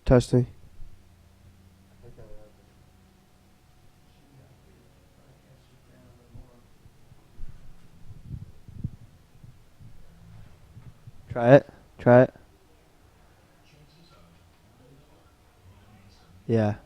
Testing. Try it. Try it. Yeah.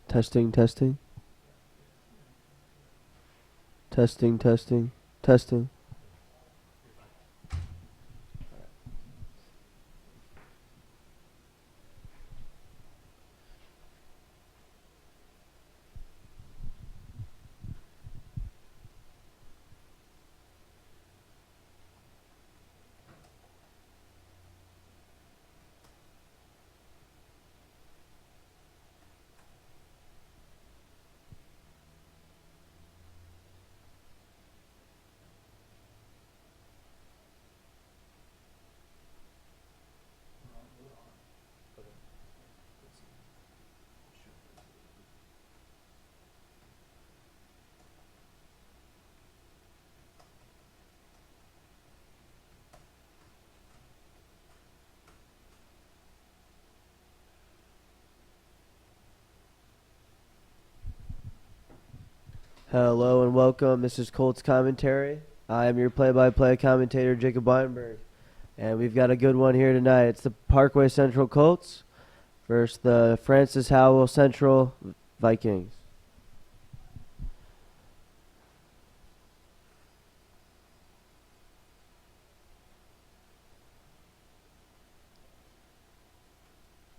Testing, testing. Testing, testing, testing. Hello and welcome. This is Colts Commentary. I am your play-by-play commentator, Jacob Weinberg. And we've got a good one here tonight. It's the Parkway Central Colts versus the Francis Howell Central Vikings.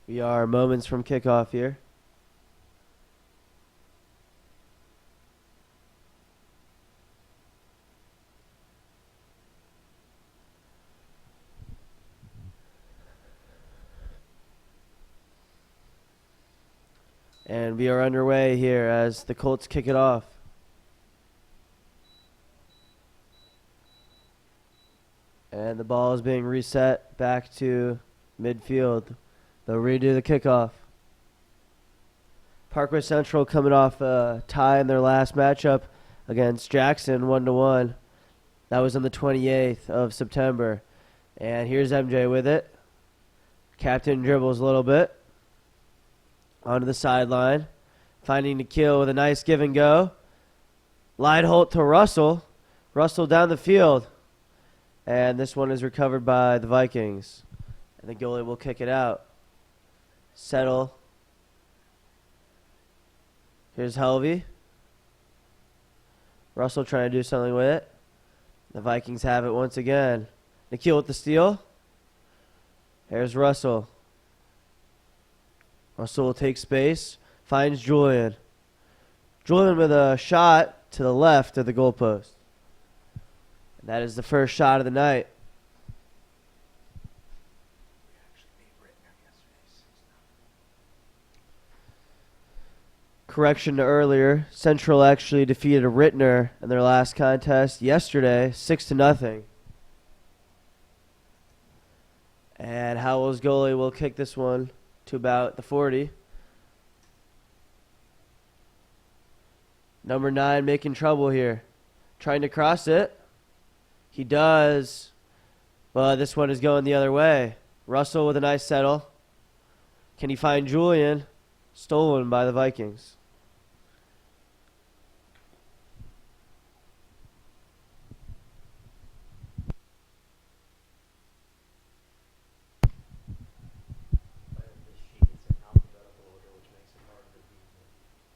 We are moments from kickoff here. And we are underway here as the Colts kick it off. And the ball is being reset back to midfield. They'll redo the kickoff. Parkway Central coming off a tie in their last matchup against Jackson 1-1. That was on the 28th of September. And here's MJ with it. Captain dribbles a little bit. Onto the sideline. Finding the kill with a nice give and go. Lineholt to Russell. Russell down the field. And this one is recovered by the Vikings. And the goalie will kick it out. Settle. Here's Helvey. Russell trying to do something with it. The Vikings have it once again. Nikhil with the steal. Here's Russell. Russell will take space. Finds Julian. Julian with a shot to the left of the goalpost. And that is the first shot of the night. Correction to earlier. Central actually defeated a Rittner in their last contest yesterday, 6-0. And Howell's goalie will kick this one to about the 40. Number 9 making trouble here. Trying to cross it. He does. But this one is going the other way. Russell with a nice settle. Can he find Julian? Stolen by the Vikings.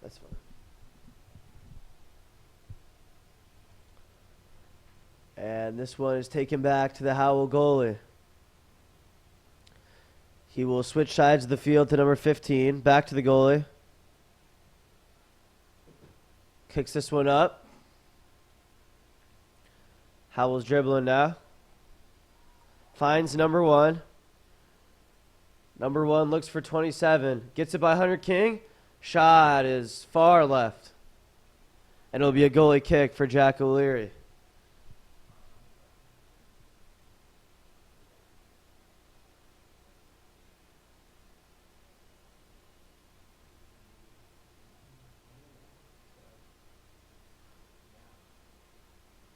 That's fine. And this one is taken back to the Howell goalie. He will switch sides of the field to number 15. Back to the goalie. Kicks this one up. Howell's dribbling now. Finds number 1. Number 1 looks for 27. Gets it by Hunter King. Shot is far left. And it'll be a goalie kick for Jack O'Leary.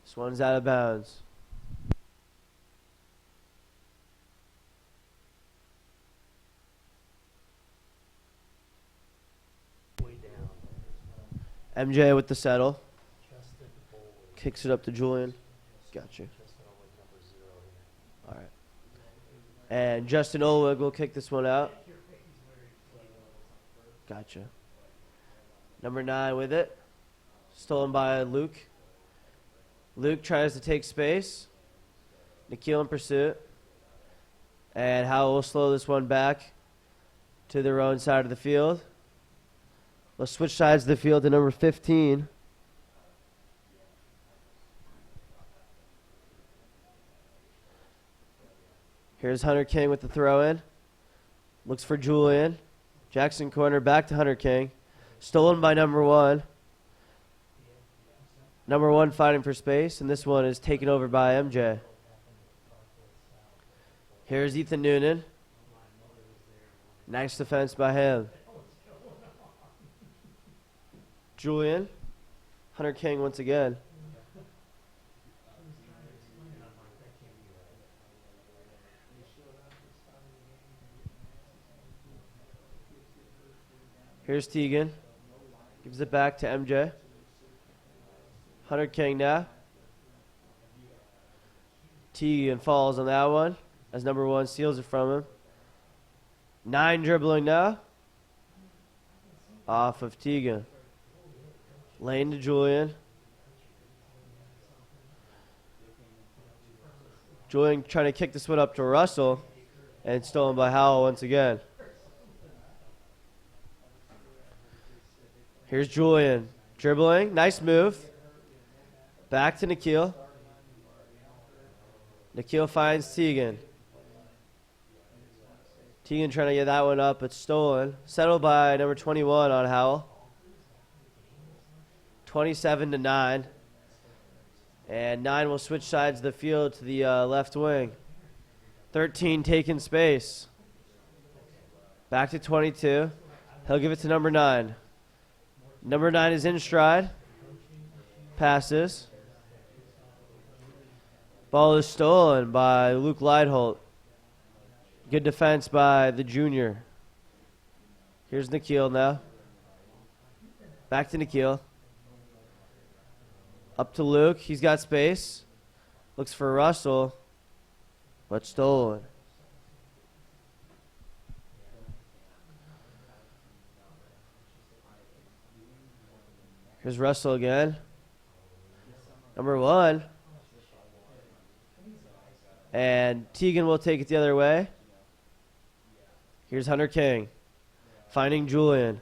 This one's out of bounds. MJ with the settle. Kicks it up to Julian. Gotcha. All right. And Justin Olwig will kick this one out. Gotcha. Number 9 with it. Stolen by Luke. Luke tries to take space. Nikhil in pursuit. And Howell will slow this one back to their own side of the field. Let's switch sides of the field to number 15. Here's Hunter King with the throw in. Looks for Julian. Jackson corner back to Hunter King. Stolen by number 1. Number 1 fighting for space, and this one is taken over by MJ. Here's Ethan Noonan. Nice defense by him. Julian. Hunter King once again. Here's Tegan. Gives it back to MJ. Hunter King now. Tegan falls on that one as number 1 steals it from him. 9 dribbling now. Off of Tegan. Lane to Julian. Julian trying to kick this one up to Russell. And stolen by Howell once again. Here's Julian. Dribbling. Nice move. Back to Nikhil. Nikhil finds Tegan. Tegan trying to get that one up, but stolen. Settled by number 21 on Howell. 27-9. And 9 will switch sides of the field to the left wing. 13 taking space. Back to 22. He'll give it to number 9. Number 9 is in stride. Passes. Ball is stolen by Luke Leidholt. Good defense by the junior. Here's Nikhil now. Back to Nikhil. Up to Luke. He's got space. Looks for Russell. But stolen. Here's Russell again. Number 1. And Tegan will take it the other way. Here's Hunter King. Finding Julian.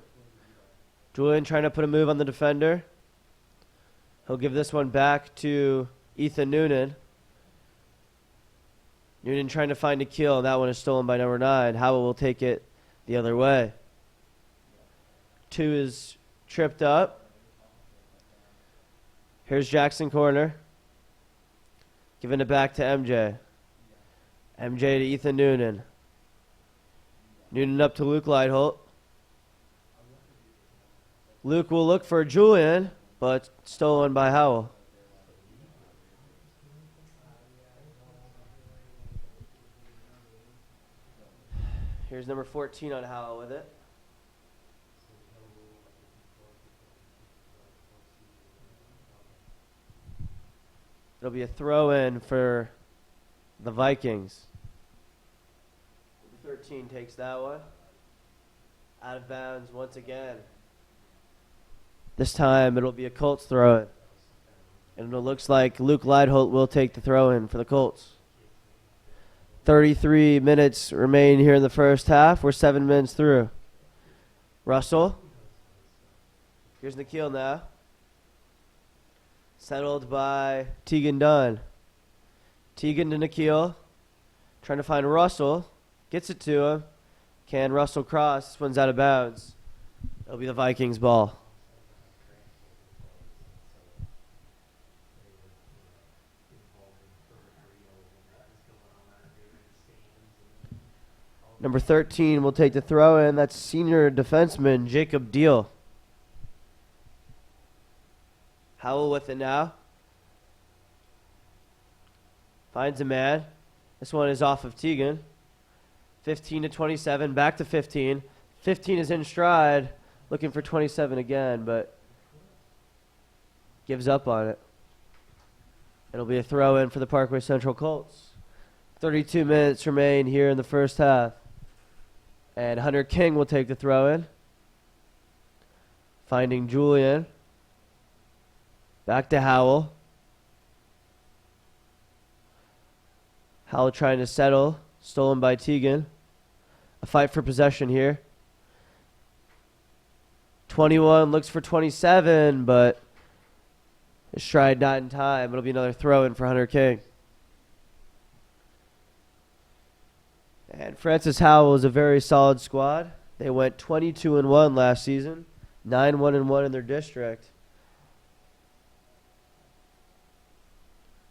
Julian trying to put a move on the defender. He'll give this one back to Ethan Noonan. Noonan trying to find a kill, and that one is stolen by number 9. Howell will take it the other way. 2 is tripped up. Here's Jackson corner. Giving it back to MJ. MJ to Ethan Noonan. Noonan up to Luke Leidholt. Luke will look for Julian, but stolen by Howell. Here's number 14 on Howell with it. It'll be a throw-in for the Vikings. 13 takes that one. Out of bounds once again. This time it'll be a Colts throw-in. And it looks like Luke Leidholt will take the throw-in for the Colts. 33 minutes remain here in the first half. We're 7 minutes through. Russell. Here's Nikhil now. Settled by Tegan Dunn. Tegan to Nikhil. Trying to find Russell. Gets it to him. Can Russell cross? This one's out of bounds. It'll be the Vikings ball. Number 13 will take the throw in. That's senior defenseman Jacob Deal. Howell with it now. Finds a man. This one is off of Tegan. 15-27. Back to 15. 15 is in stride. Looking for 27 again, but gives up on it. It'll be a throw in for the Parkway Central Colts. 32 minutes remain here in the first half. And Hunter King will take the throw in. Finding Julian. Back to Howell. Howell trying to settle. Stolen by Teagan. A fight for possession here. 21 looks for 27, but his stride not in time. It'll be another throw in for Hunter King. And Francis Howell is a very solid squad. They went 22-1 last season, 9-1-1 in their district.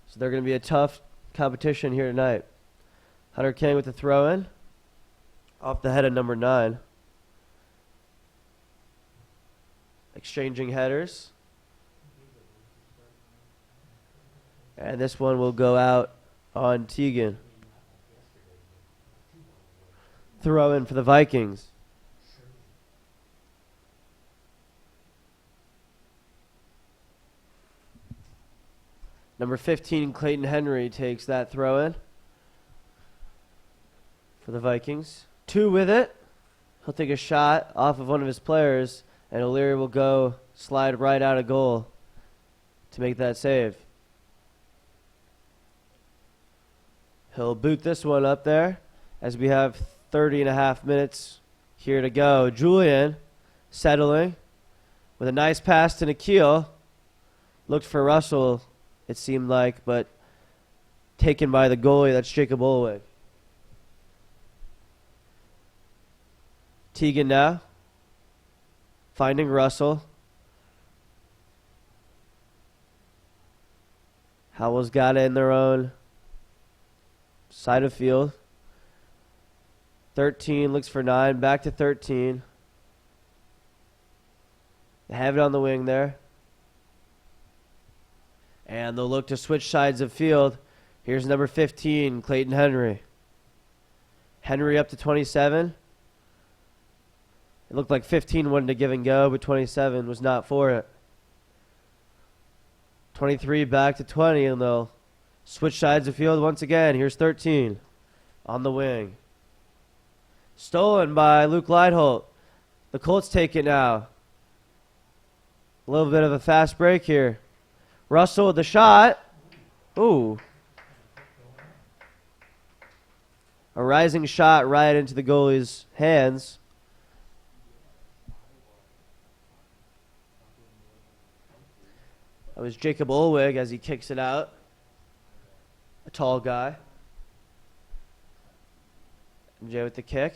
So they're going to be a tough competition here tonight. Hunter King with the throw in. Off the head of number 9. Exchanging headers. And this one will go out on Teagan. Throw in for the Vikings. Number 15, Clayton Henry, takes that throw in for the Vikings. 2 with it. He'll take a shot off of one of his players, and O'Leary will go slide right out of goal to make that save. He'll boot this one up there as we have 30.5 minutes here to go. Julian settling with a nice pass to Nikhil. Looked for Russell, it seemed like, but taken by the goalie. That's Jacob Olwig. Teagan now finding Russell. Howell's got it in their own side of field. 13 looks for 9. Back to 13. They have it on the wing there. And they'll look to switch sides of field. Here's number 15, Clayton Henry. Henry up to 27. It looked like 15 wanted to give and go, but 27 was not for it. 23 back to 20, and they'll switch sides of field once again. Here's 13 on the wing. Stolen by Luke Leidholt. The Colts take it now. A little bit of a fast break here. Russell with the shot. Ooh. A rising shot right into the goalie's hands. That was Jacob Olwig as he kicks it out. A tall guy. MJ with the kick.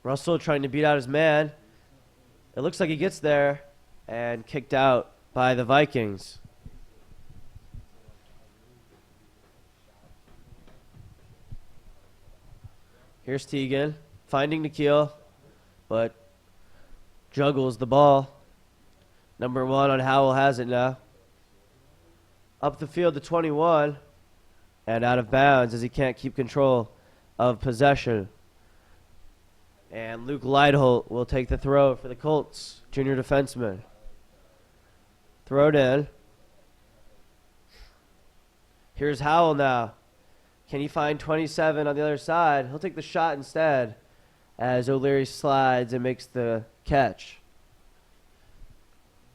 Russell trying to beat out his man. It looks like he gets there and kicked out by the Vikings. Here's Teagan finding Nikhil, but juggles the ball. Number 1 on Howell has it now. Up the field to 21 and out of bounds as he can't keep control of possession. And Luke Leidholt will take the throw for the Colts, junior defenseman. Throw it in. Here's Howell now. Can he find 27 on the other side? He'll take the shot instead as O'Leary slides and makes the catch.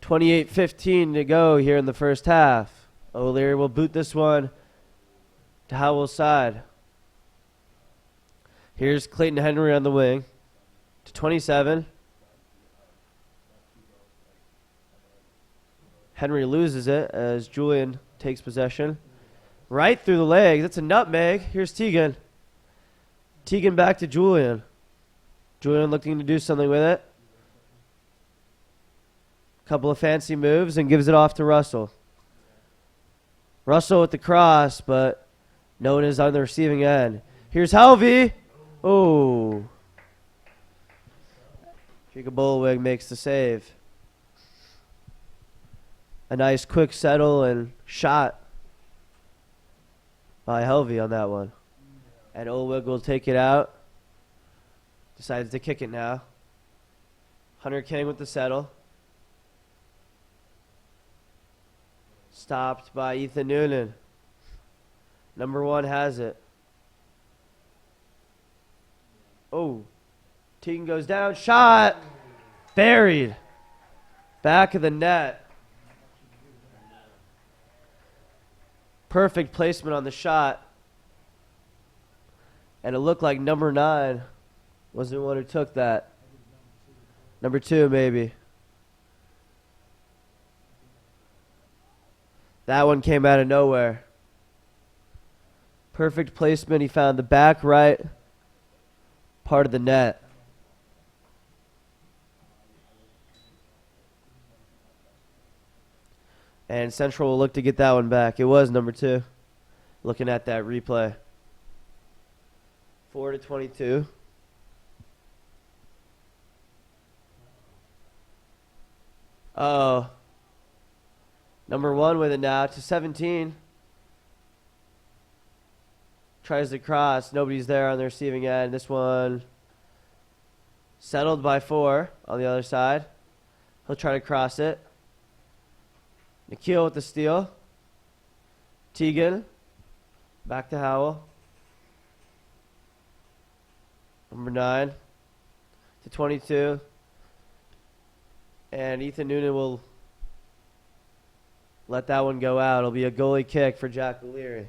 28-15 to go here in the first half. O'Leary will boot this one to Howell's side. Here's Clayton Henry on the wing to 27. Henry loses it as Julian takes possession. Right through the legs. That's a nutmeg. Here's Teagan. Teagan back to Julian. Julian looking to do something with it. Couple of fancy moves and gives it off to Russell. Russell with the cross, but no one is on the receiving end. Here's Helvey. Oh. Jacob Olwig makes the save. A nice quick settle and shot by Helvey on that one. And Olwig will take it out. Decides to kick it now. Hunter King with the settle. Stopped by Ethan Noonan. Number 1 has it. Oh. Teagan goes down. Shot. Buried. Back of the net. Perfect placement on the shot. And it looked like number 9 was the one who took that. Number 2, maybe. That one came out of nowhere. Perfect placement. He found the back right part of the net. And Central will look to get that one back. It was number 2. Looking at that replay. 4-22. Oh. Number 1 with it now to 17. Tries to cross. Nobody's there on the receiving end. This one settled by 4 on the other side. He'll try to cross it. Nikhil with the steal. Teagan. Back to Howell. Number 9 to 22. And Ethan Noonan will let that one go out. It'll be a goalie kick for Jack O'Leary.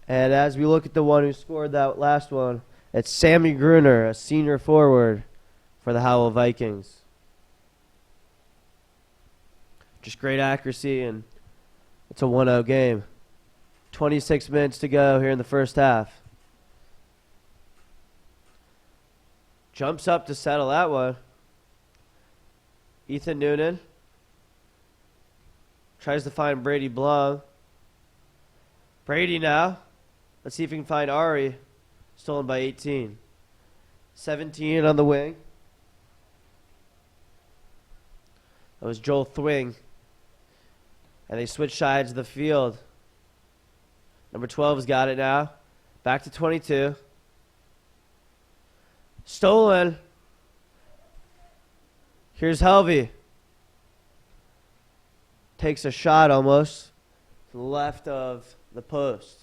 And as we look at the one who scored that last one, it's Sammy Gruner, a senior forward for the Howell Vikings. Just great accuracy, and it's a 1-0 game. 26 minutes to go here in the first half. Jumps up to settle that one. Ethan Noonan tries to find Brady Blum. Brady now. Let's see if he can find Ari. Stolen by 18. 17 on the wing. That was Joel Thwing. And they switch sides of the field. Number 12's got it now. Back to 22. Stolen. Here's Helvey. Takes a shot almost to the left of the post.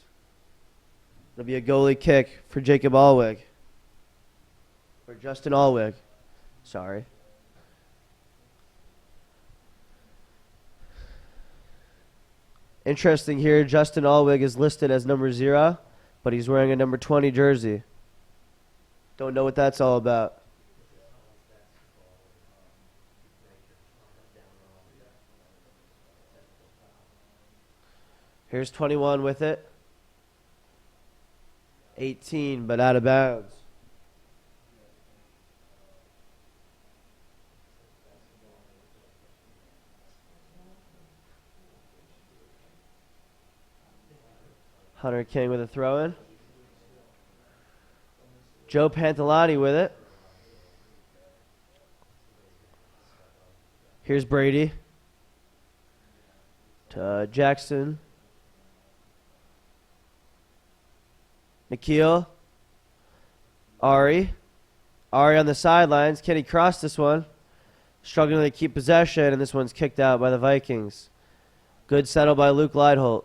It'll be a goalie kick for Jacob Allwig. Or Justin Allwig. Sorry. Interesting here, Justin Allwig is listed as number 0, but he's wearing a number 20 jersey. Don't know what that's all about. Here's 21 with it. 18, but out of bounds. Hunter King with a throw-in. Joe Pantalani with it. Here's Brady. To Jackson. Nikhil. Ari. Ari on the sidelines. Can he cross this one? Struggling to keep possession, and this one's kicked out by the Vikings. Good settle by Luke Leidholt.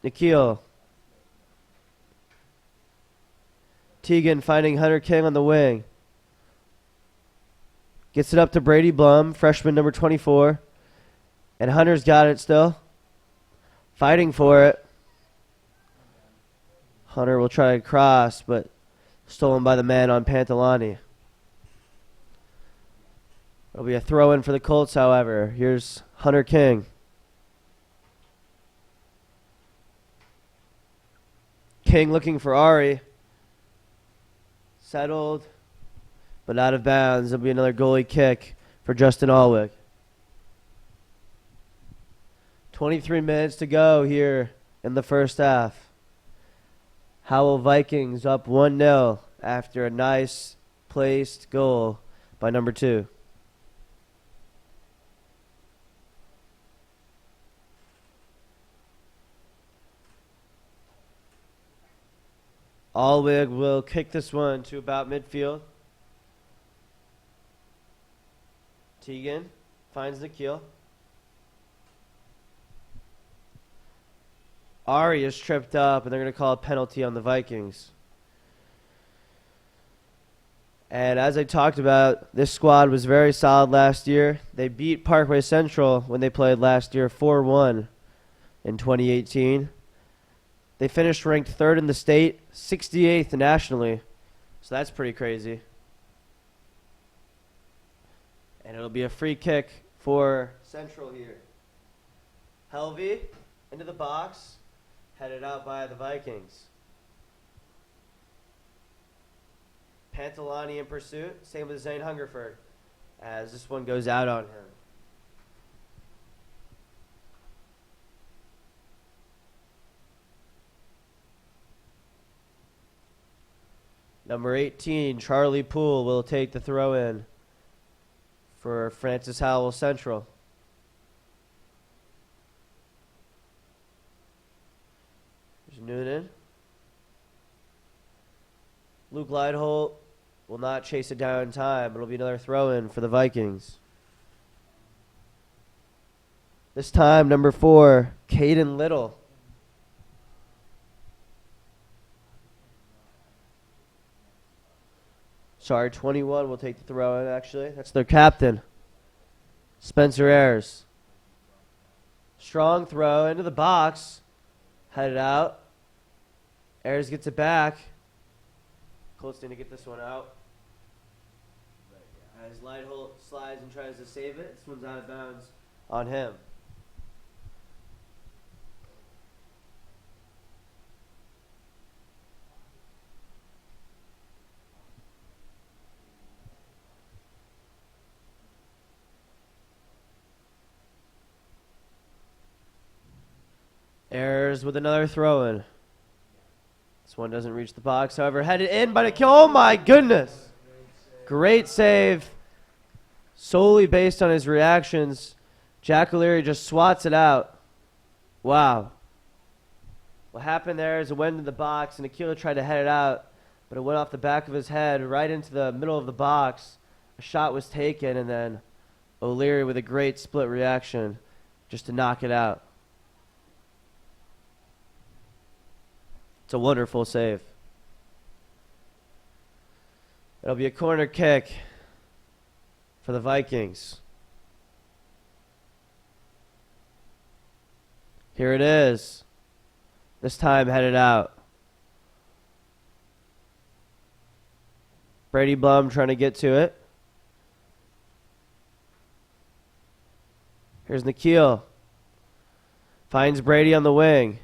Nikhil. Teagan finding Hunter King on the wing. Gets it up to Brady Blum, freshman number 24. And Hunter's got it still. Fighting for it. Hunter will try to cross, but stolen by the man on Pantalani. It'll be a throw-in for the Colts, however. Here's Hunter King. King looking for Ari. Settled, but out of bounds. There'll be another goalie kick for Justin Allwig. 23 minutes to go here in the first half. Howell Vikings up 1-0 after a nice placed goal by number 2. Allwig will kick this one to about midfield. Teagan finds Nikhil. Ari is tripped up, and they're going to call a penalty on the Vikings. And as I talked about, this squad was very solid last year. They beat Parkway Central when they played last year 4-1 in 2018. They finished ranked 3rd in the state, 68th nationally. So that's pretty crazy. And it'll be a free kick for Central here. Helvey into the box, headed out by the Vikings. Pantalani in pursuit, same with Zane Hungerford, as this one goes out on him. Number 18, Charlie Poole, will take the throw in for Francis Howell Central. There's Noonan. Luke Lideholt will not chase it down in time. It'll be another throw-in for the Vikings. This time, number 4, Caden Little. Sorry, 21 will take the throw-in, actually. That's their captain, Spencer Ayers. Strong throw into the box. Headed out. Ayers gets it back. Colts need to get this one out. As Lideholt slides and tries to save it, this one's out of bounds on him. Ayers with another throw-in. This one doesn't reach the box, however, headed in by the kill. Oh my goodness! Great save. Solely based on his reactions. Jack O'Leary just swats it out. Wow. What happened there is it went into the box and Aquila tried to head it out, but it went off the back of his head right into the middle of the box. A shot was taken, and then O'Leary with a great split reaction just to knock it out. It's a wonderful save. It'll be a corner kick for the Vikings. Here it is. This time headed out. Brady Blum trying to get to it. Here's Nikhil. Finds Brady on the wing.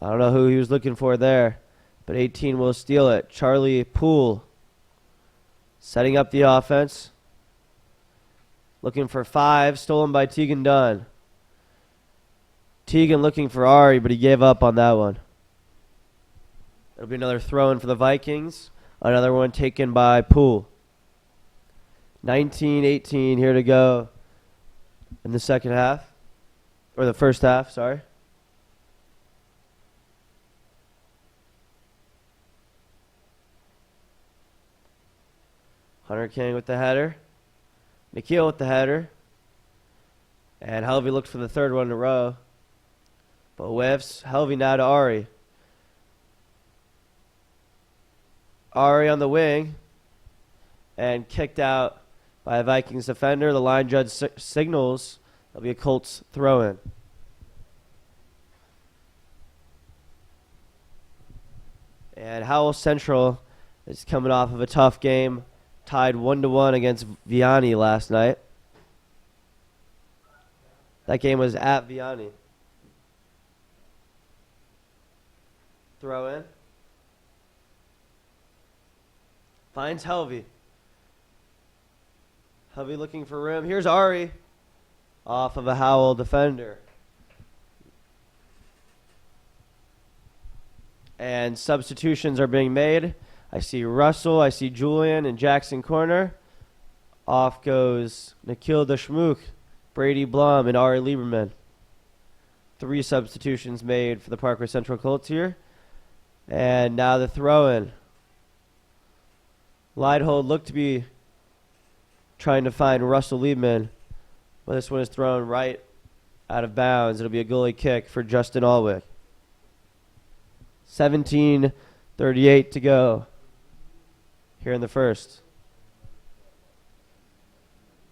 I don't know who he was looking for there, but 18 will steal it. Charlie Poole setting up the offense. Looking for 5, stolen by Tegan Dunn. Tegan looking for Ari, but he gave up on that one. It'll be another throw-in for the Vikings. Another one taken by Poole. 19-18 here to go in the second half. Or the first half, sorry. Hunter King with the header. Nikhil with the header. And Helvey looked for the third one in a row. But whiffs. Helvey now to Ari. Ari on the wing. And kicked out by a Vikings defender. The line judge signals there'll be a Colts throw-in. And Howell Central is coming off of a tough game. Tied 1-1 against Vianney last night. That game was at Vianney. Throw in. Finds Helvey. Helvey looking for room. Here's Ari. Off of a Howell defender. And substitutions are being made. I see Russell, I see Julian in Jackson corner. Off goes Nikhil Deshmukh, Brady Blum, and Ari Lieberman. 3 substitutions made for the Parkway Central Colts here. And now the throw-in. Lidehold looked to be trying to find Russell Liebman, but this one is thrown right out of bounds. It'll be a goalie kick for Justin Alwick. 17:38 to go. here in the first.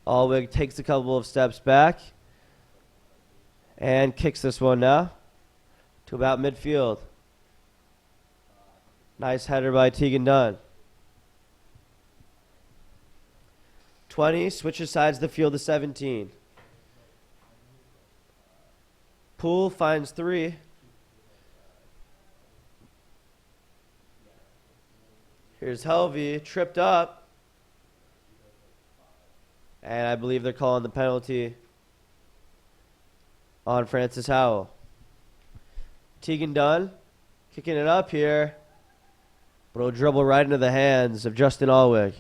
Allwig takes a couple of steps back and kicks this one now to about midfield. Nice header by Tegan Dunn. 20, switches sides of the field to 17. Poole finds 3. Here's Helvey, tripped up. And I believe they're calling the penalty on Francis Howell. Tegan Dunn kicking it up here. But it'll dribble right into the hands of Justin Allwig.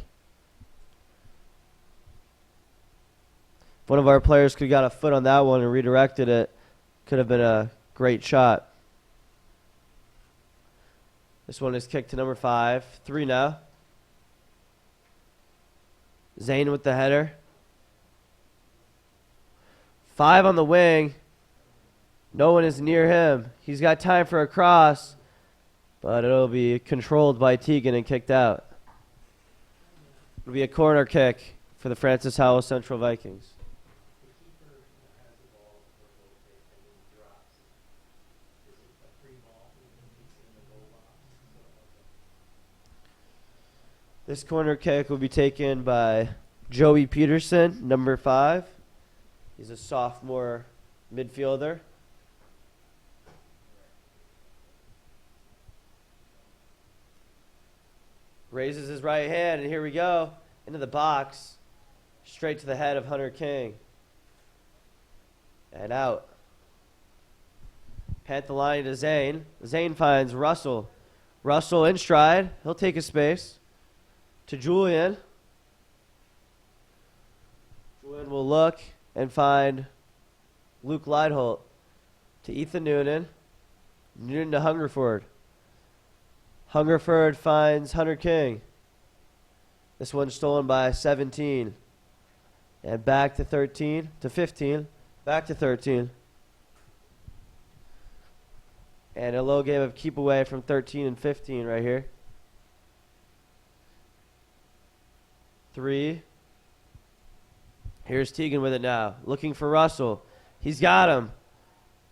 If one of our players could have got a foot on that one and redirected it, could have been a great shot. This one is kicked to number 5. 3 now. Zane with the header. 5 on the wing. No one is near him. He's got time for a cross, but it'll be controlled by Tegan and kicked out. It'll be a corner kick for the Francis Howell Central Vikings. This corner kick will be taken by Joey Peterson, number 5. He's a sophomore midfielder. Raises his right hand, and here we go. Into the box. Straight to the head of Hunter King. And out. Panthalani to Zane. Zane finds Russell. Russell in stride. He'll take his space. To Julian. Julian will look and find Luke Leidholt. To Ethan Noonan. Noonan to Hungerford. Hungerford finds Hunter King. This one's stolen by 17. And back to 13, to 15. Back to 13. And a low game of keep away from 13 and 15 right here. 3. Here's Tegan with it now. Looking for Russell. He's got him.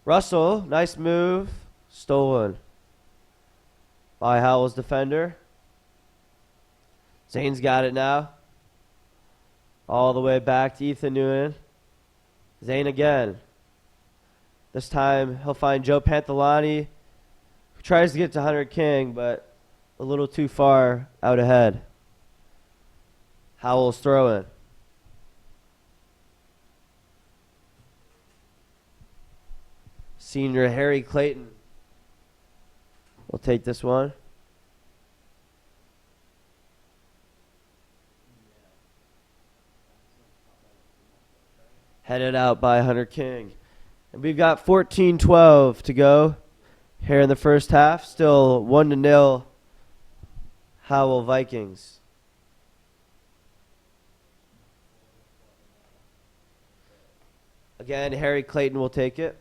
Russell, nice move. Stolen by Howell's defender. Zane's got it now. All the way back to Ethan Noonan. Zane again. This time he'll find Joe Panthalani, who tries to get to Hunter King, but a little too far out ahead. Howell's throwing. Senior Harry Clayton will take this one. Headed out by Hunter King. And we've got 14-12 to go here in the first half. Still 1-0 Howell Vikings. Again, Harry Clayton will take it.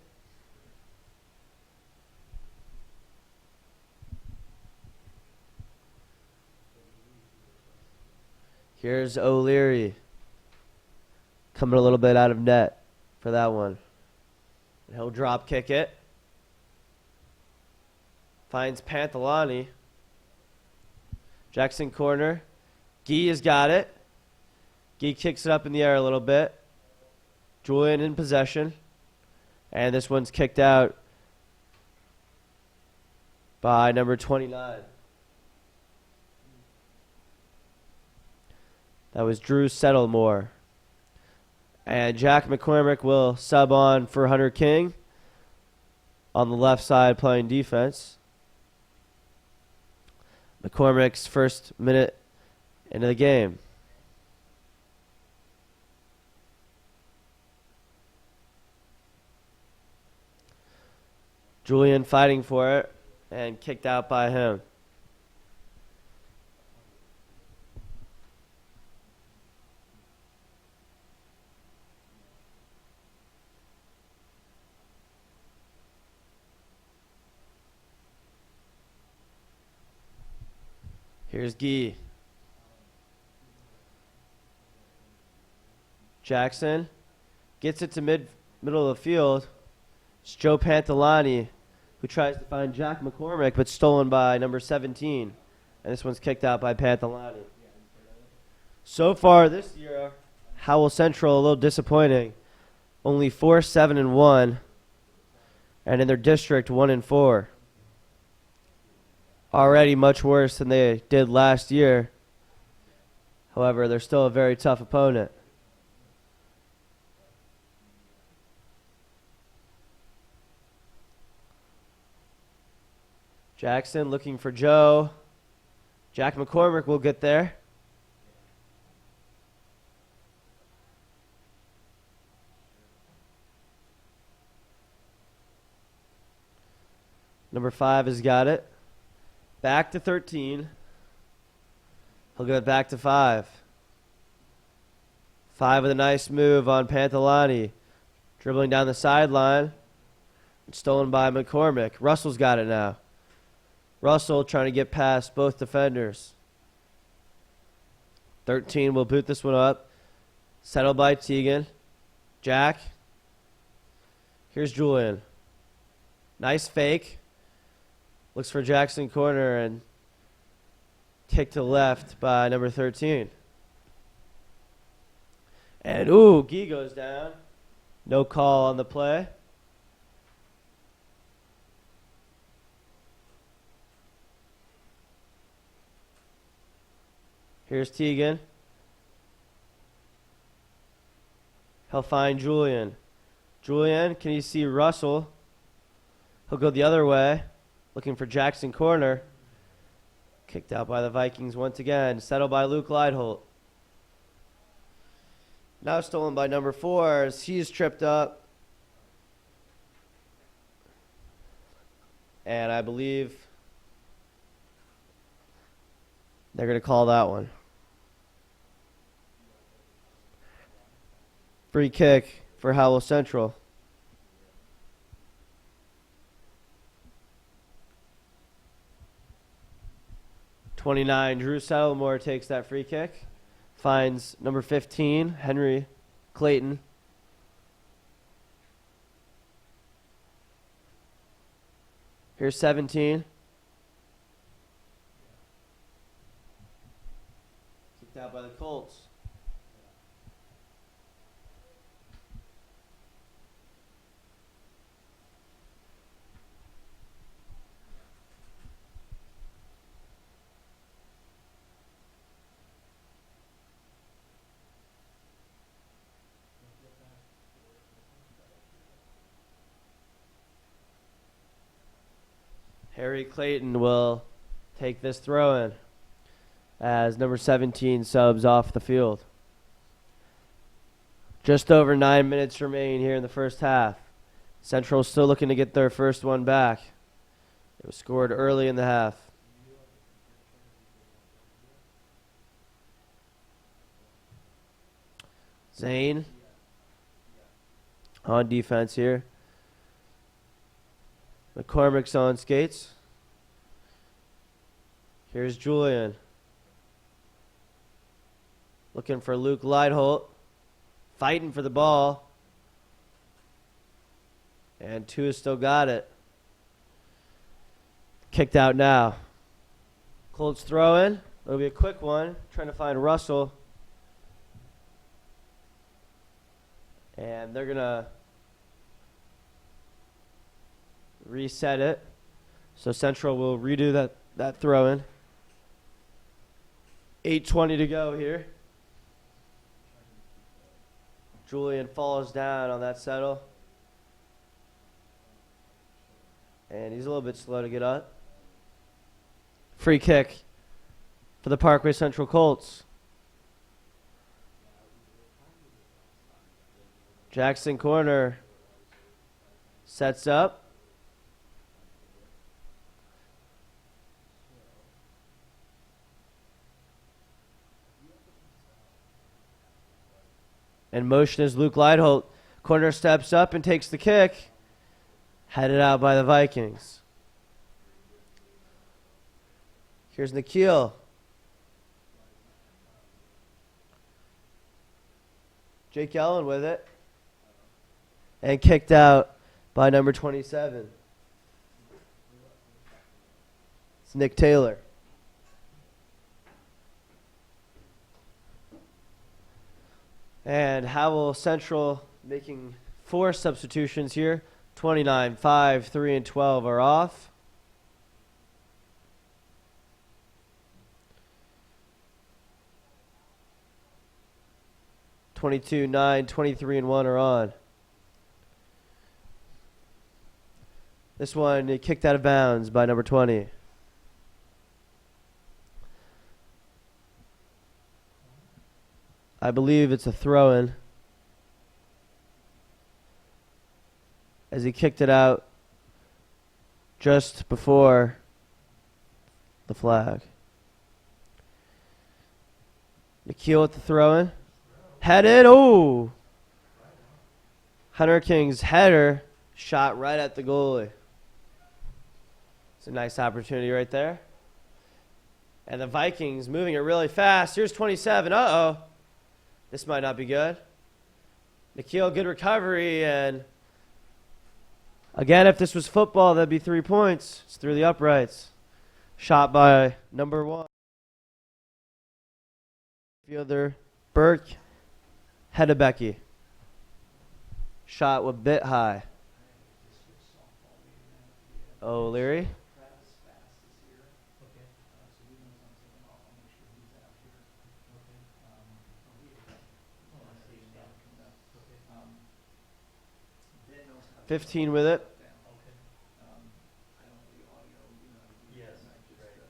Here's O'Leary. Coming a little bit out of net for that one. And he'll drop kick it. Finds Panthalani. Jackson corner. Gee has got it. Gee kicks it up in the air a little bit. Julian in possession. And this one's kicked out by number 29. That was Drew Settlemore. And Jack McCormick will sub on for Hunter King on the left side playing defense. McCormick's first minute into the game. Julian fighting for it and kicked out by him. Here's Gee. Jackson gets it to middle of the field. It's Joe Pantalani who tries to find Jack McCormick, but stolen by number 17. And this one's kicked out by Pantalani. So far this year, Howell Central a little disappointing. Only 4-7-1, and in their district 1-4. Already much worse than they did last year. However, they're still a very tough opponent. Jackson looking for Joe. Jack McCormick will get there. Number 5 has got it. Back to 13. He'll get it back to 5. 5 with a nice move on Pantalani. Dribbling down the sideline. It's stolen by McCormick. Russell's got it now. Russell trying to get past both defenders. 13 will boot this one up. Settled by Teagan. Jack. Here's Julian. Nice fake. Looks for Jackson corner and kicked to left by number 13. And, Gee goes down. No call on the play. Here's Teagan. He'll find Julian. Julian, can you see Russell? He'll go the other way. Looking for Jackson corner. Kicked out by the Vikings once again. Settled by Luke Leidholt. Now stolen by number 4 as he's tripped up. And I believe they're going to call that one. Free kick for Howell Central. #29, Drew Settlemore takes that free kick. Finds number 15, Henry Clayton. Here's 17. Kicked out by the Colts. Harry Clayton will take this throw-in as number 17 subs off the field. Just over 9 minutes remain here in the first half. Central still looking to get their first one back. It was scored early in the half. Zane on defense here. McCormick's on skates. Here's Julian. Looking for Luke Leidholt. Fighting for the ball. And 2 has still got it. Kicked out now. Colts throw in. It'll be a quick one. Trying to find Russell. And they're going to reset it. So Central will redo that throw in. 8:20 to go here. Julian falls down on that settle. And he's a little bit slow to get up. Free kick for the Parkway Central Colts. Jackson corner sets up. And motion is Luke Leidholt. Corner steps up and takes the kick. Headed out by the Vikings. Here's Nikhil. Jake Ellen with it. And kicked out by number 27. It's Nick Taylor. And Howell Central making 4 substitutions here. 29, 5, 3, and 12 are off. (22, 9, 23, and 1 are on. This one kicked out of bounds by number 20. I believe it's a throw-in, as he kicked it out just before the flag. Nikhil with the throw-in. Headed. Oh! Hunter King's header shot right at the goalie. It's a nice opportunity right there. And the Vikings moving it really fast. Here's 27. Uh-oh. This might not be good. Nikhil, good recovery. And again, if this was football, that'd be 3 points. It's through the uprights. Shot by number 1. Fielder Burke Hedebecky. Shot a bit high. Oh, Leary. $15 with it.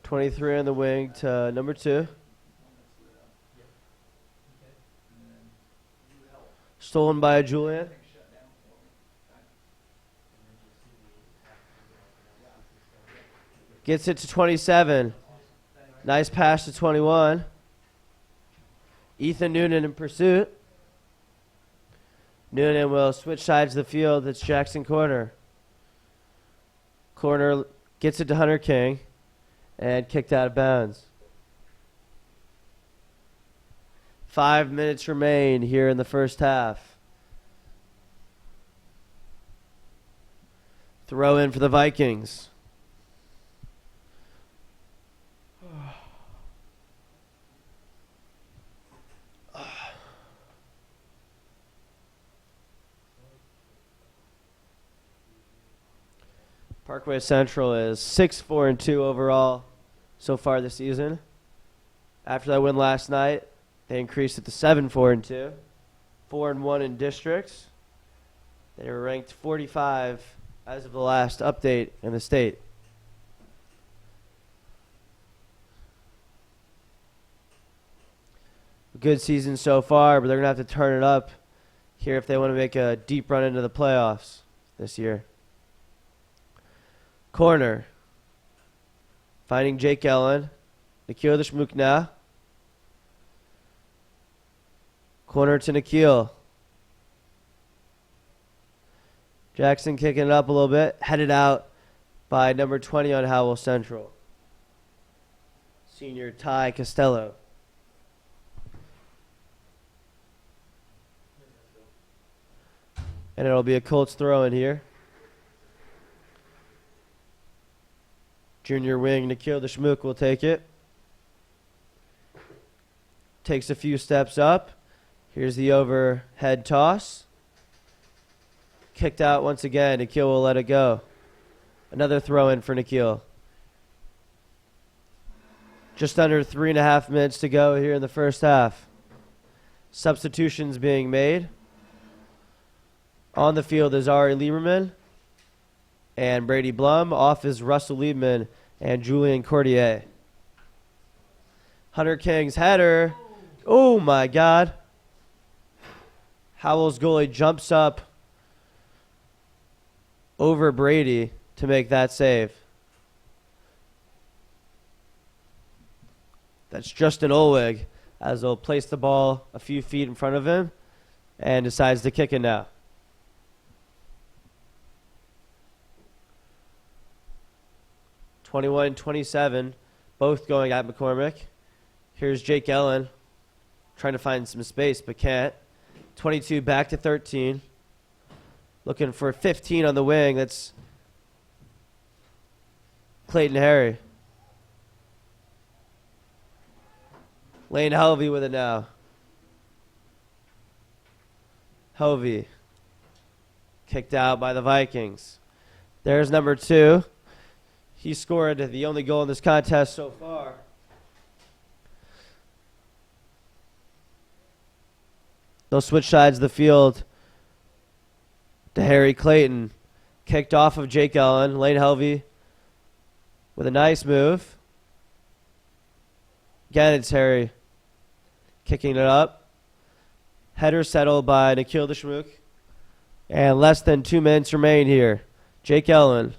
23 on the wing to number 2. Stolen by Julian. Gets it to 27. Nice pass to 21. Ethan Noonan in pursuit. Noonan will switch sides of the field. It's Jackson corner. Corner gets it to Hunter King and kicked out of bounds. 5 minutes remain here in the first half. Throw in for the Vikings. Parkway Central is 6-4-2 overall so far this season. After that win last night, they increased it to 7-4-2, 4-1 in districts. They were ranked 45 as of the last update in the state. A good season so far, but they're going to have to turn it up here if they want to make a deep run into the playoffs this year. Corner. Finding Jake Ellen. Nikhil the Shmook now. Corner to Nikhil. Jackson kicking it up a little bit. Headed out by number 20 on Howell Central. Senior Ty Costello. And it'll be a Colts throw in here. Junior wing Nikhil the Shmook will take it. Takes a few steps up. Here's the overhead toss. Kicked out once again. Nikhil will let it go. Another throw in for Nikhil. Just under 3.5 minutes to go here in the first half. Substitutions being made. On the field is Ari Lieberman and Brady Blum. Off is Russell Liebman and Julian Cordier. Hunter King's header. Oh, my God. Howell's goalie jumps up over Brady to make that save. That's Justin Olwig, as they'll place the ball a few feet in front of him and decides to kick it now. (21-27), both going at McCormick. Here's Jake Ellen trying to find some space but can't. 22 back to 13. Looking for 15 on the wing. That's Clayton Harry. Lane Helvey with it now. Helvey. Kicked out by the Vikings. There's number 2. He scored the only goal in this contest so far. They'll switch sides of the field to Harry Clayton. Kicked off of Jake Ellen. Lane Helvey with a nice move. Again, it's Harry kicking it up. Header settled by Nikhil Deshmukh. And less than 2 minutes remain here. Jake Ellen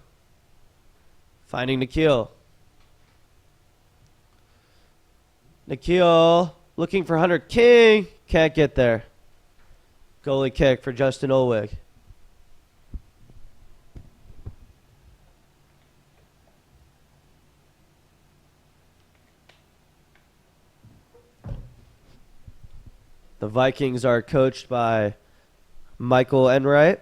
finding Nikhil. Nikhil looking for Hunter King. Can't get there. Goalie kick for Justin Olwig. The Vikings are coached by Michael Enright.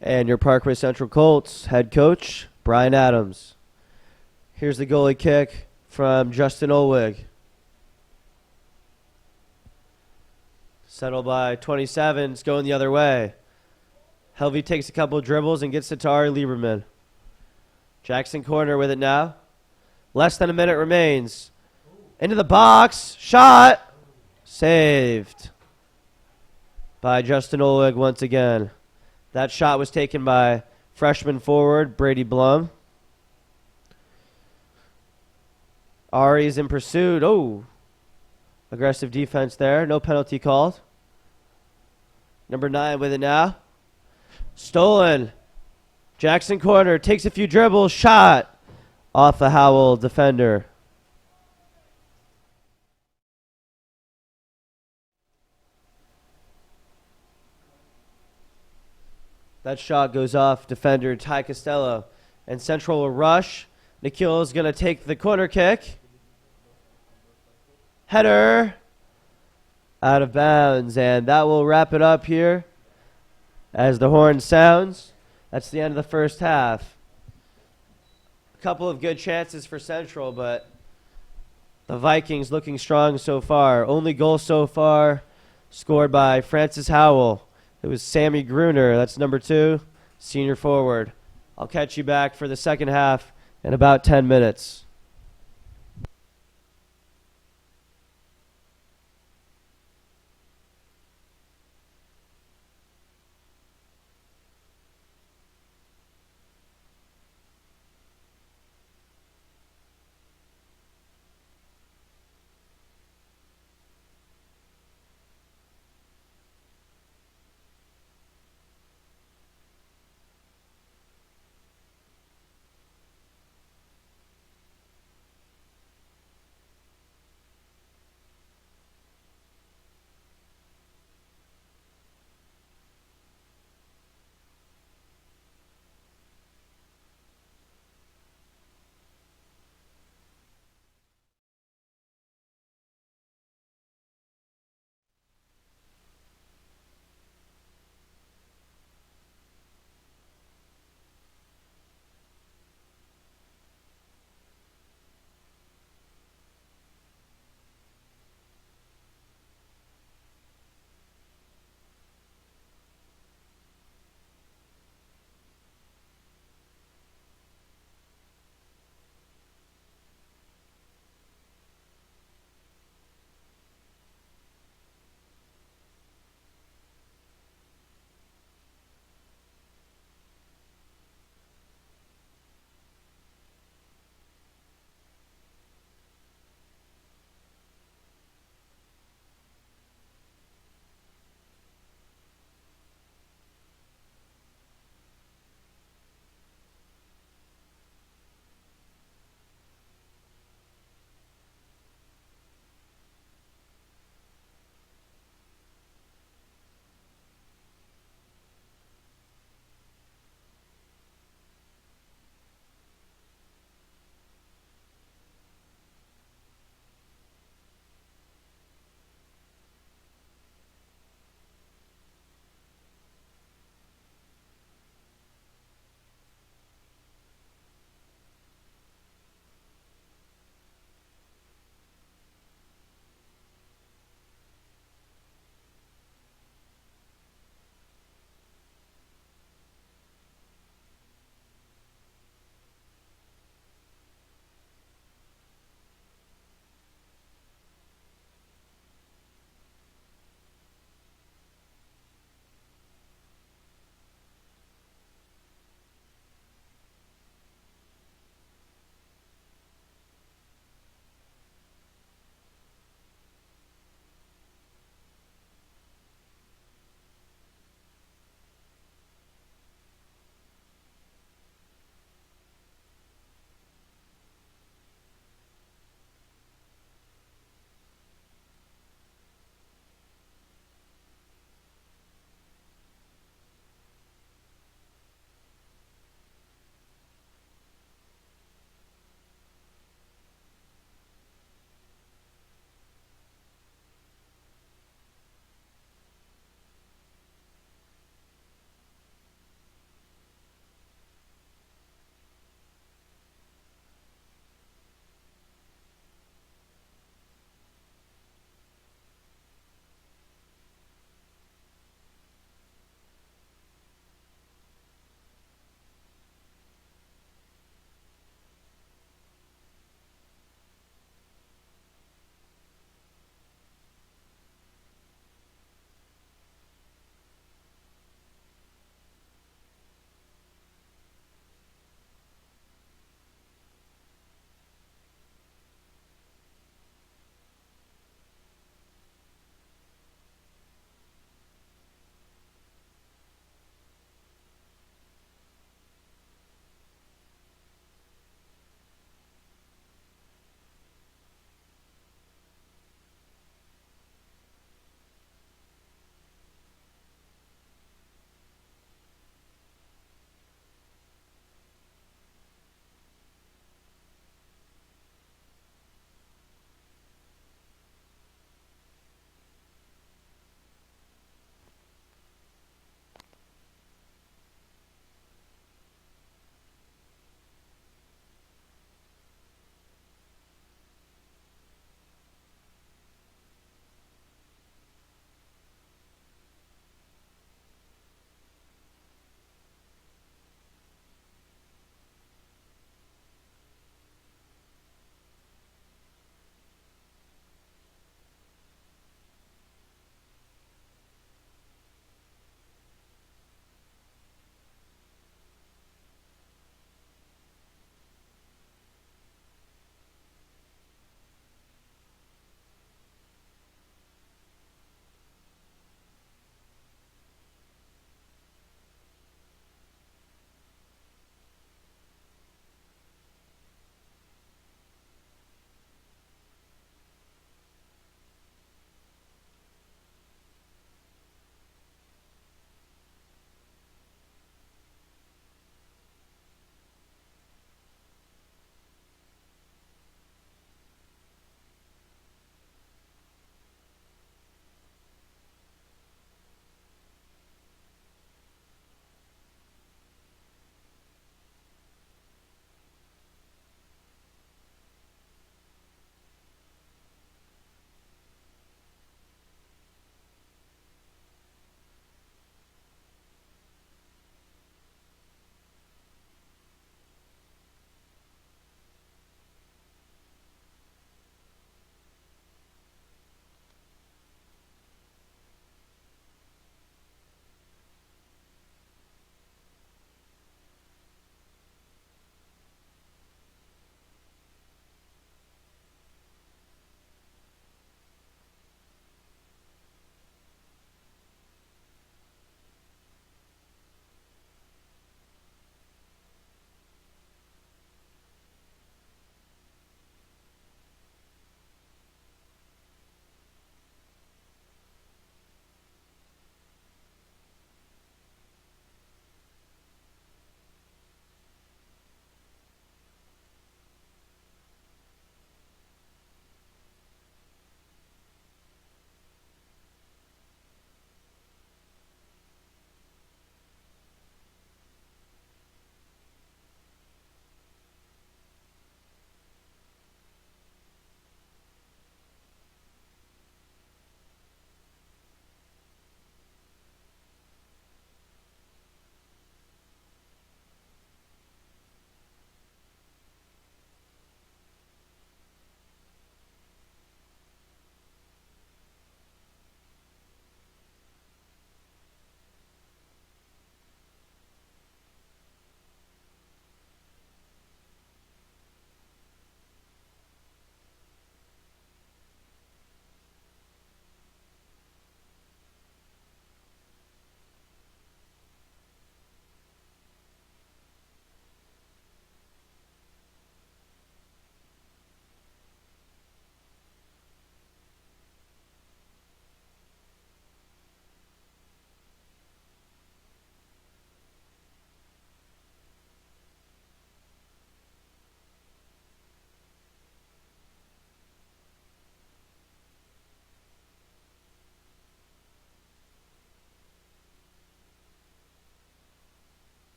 And your Parkway Central Colts head coach, Brian Adams. Here's the goalie kick from Justin Olwig. Settled by 27. It's going the other way. Helvey takes a couple dribbles and gets to Tari Lieberman. Jackson corner with it now. Less than a minute remains. Into the box. Shot. Saved by Justin Olwig once again. That shot was taken by freshman forward Brady Blum. Ari's in pursuit. Oh, aggressive defense there. No penalty called. Number 9 with it now. Stolen. Jackson corner. Takes a few dribbles. Shot off the Howell defender. That shot goes off defender Ty Costello. And Central will rush. Nikhil is going to take the corner kick. Header. Out of bounds. And that will wrap it up here as the horn sounds. That's the end of the first half. A couple of good chances for Central, but the Vikings looking strong so far. Only goal so far scored by Francis Howell. It was Sammy Gruner. That's number 2, senior forward. I'll catch you back for the second half in about 10 minutes.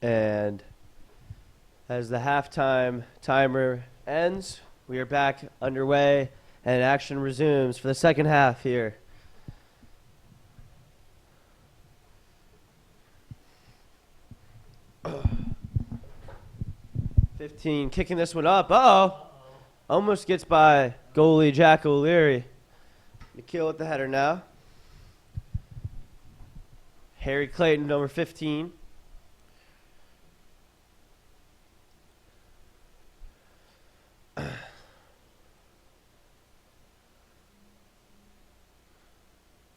And as the halftime timer ends, we are back underway and action resumes for the second half here. (15) kicking this one up. Uh-oh. Almost gets by goalie Jack O'Leary. McKeel with the header now. Harry Clayton, number 15.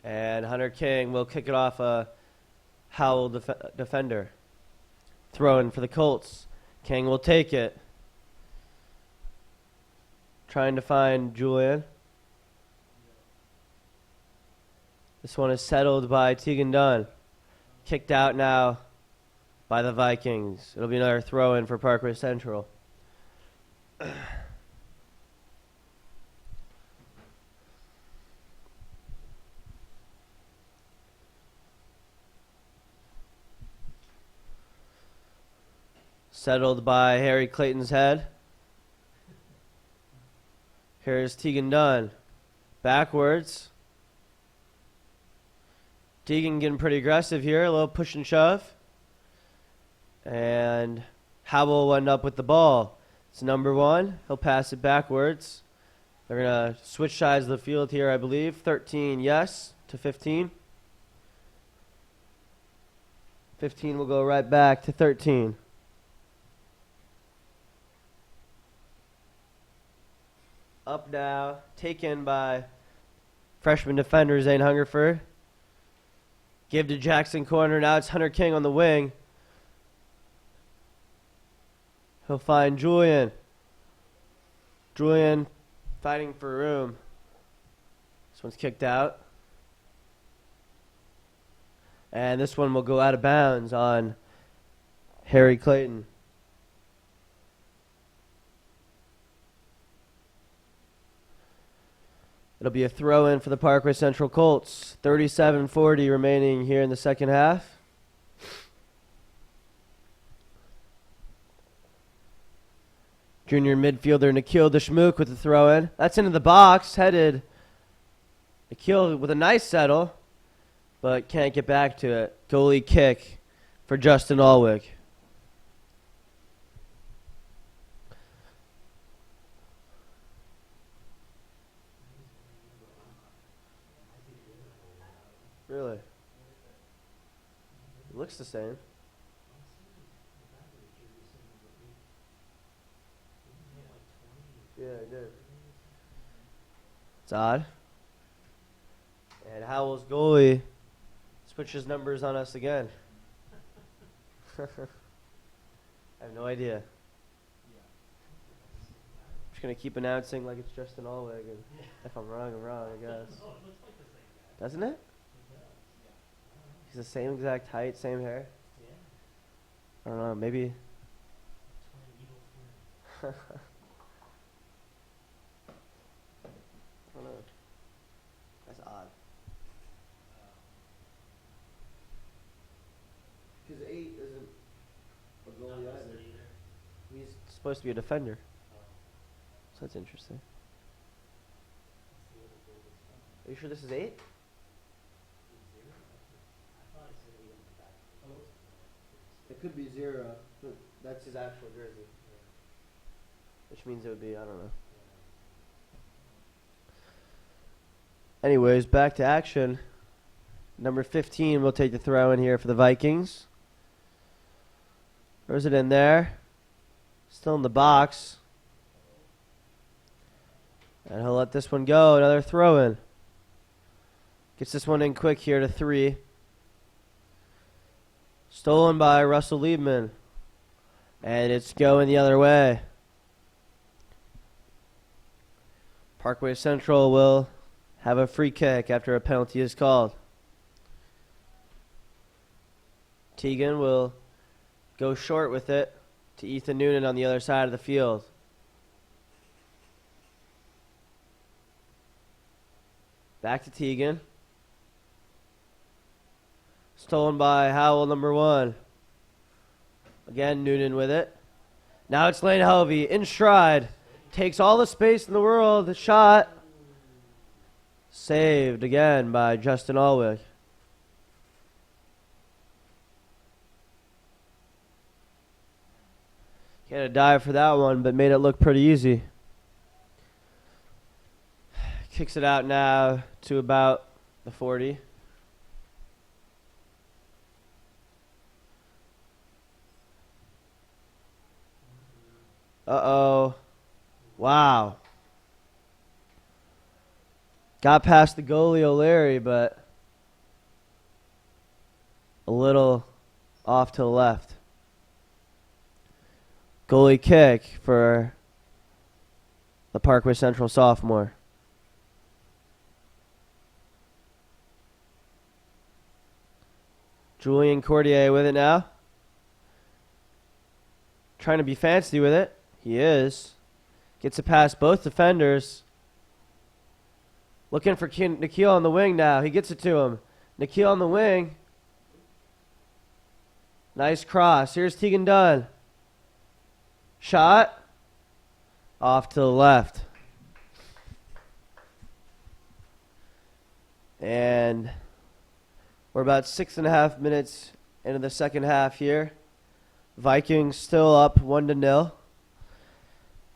And Hunter King will kick it off a Howell defender. Throw-in for the Colts. King will take it. Trying to find Julian. This one is settled by Tegan Dunn. Kicked out now by the Vikings. It'll be another throw-in for Parkway Central. Settled by Harry Clayton's head. Here's Tegan Dunn. Backwards. Tegan getting pretty aggressive here. A little push and shove. And Howell will end up with the ball. It's number 1. He'll pass it backwards. They're going to switch sides of the field here, I believe. 13, yes, to 15. 15 will go right back to 13. Up now, taken by freshman defender Zane Hungerford. Give to Jackson corner. Now it's Hunter King on the wing. He'll find Julian. Julian fighting for room. This one's kicked out. And this one will go out of bounds on Harry Clayton. It'll be a throw-in for the Parkway Central Colts. 37:40 remaining here in the second half. Junior midfielder Nikhil Deshmukh with the throw-in. That's into the box, headed. Nikhil with a nice settle, but can't get back to it. Goalie kick for Justin Alwick. Really? It looks the same. Yeah, it did. It's odd. And Howell's goalie switches numbers on us again. I have no idea. I'm just going to keep announcing like it's Justin Alweg, and if I'm wrong, I'm wrong, I guess. Doesn't it? He's the same exact height, same hair. I don't know, maybe. I don't know. That's odd. Because 8 isn't a goalie either. He's supposed to be a defender. So that's interesting. Are you sure this is 8? It could be 0, but that's his actual jersey. Which means it would be, I don't know. Anyways, back to action. Number 15 will take the throw in here for the Vikings. Throws it in there. Still in the box. And he'll let this one go. Another throw in. Gets this one in quick here to 3. Stolen by Russell Liebman. And it's going the other way. Parkway Central will have a free kick after a penalty is called. Tegan will go short with it to Ethan Noonan on the other side of the field. Back to Tegan. Stolen by Howell, number 1. Again, Noonan with it. Now it's Lane Helvey in stride. Takes all the space in the world. The shot. Saved again by Justin Alwick. He had a dive for that one, but made it look pretty easy. Kicks it out now to about the 40. Uh-oh. Wow. Got past the goalie O'Leary, but a little off to the left. Goalie kick for the Parkway Central sophomore. Julian Cordier with it now. Trying to be fancy with it. He is. Gets it past both defenders. Looking for Nikhil on the wing now. He gets it to him. Nikhil on the wing. Nice cross. Here's Tegan Dunn. Shot. Off to the left. And we're about 6.5 minutes into the second half here. Vikings still up 1-0.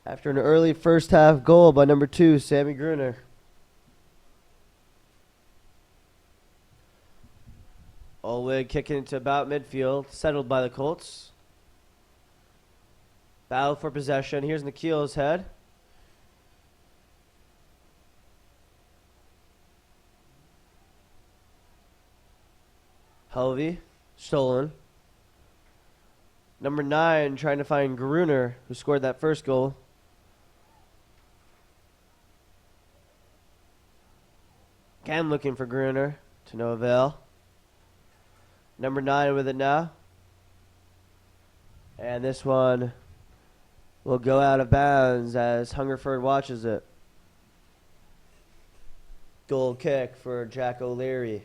After an early first half goal by number 2, Sammy Gruner. Olwig kicking it to about midfield, settled by the Colts. Battle for possession. Here's Nikhil's head. Helvey, stolen. Number 9 trying to find Gruner, who scored that first goal. Again looking for Gruner, to no avail. Number 9 with it now. And this one will go out of bounds as Hungerford watches it. Goal kick for Jack O'Leary.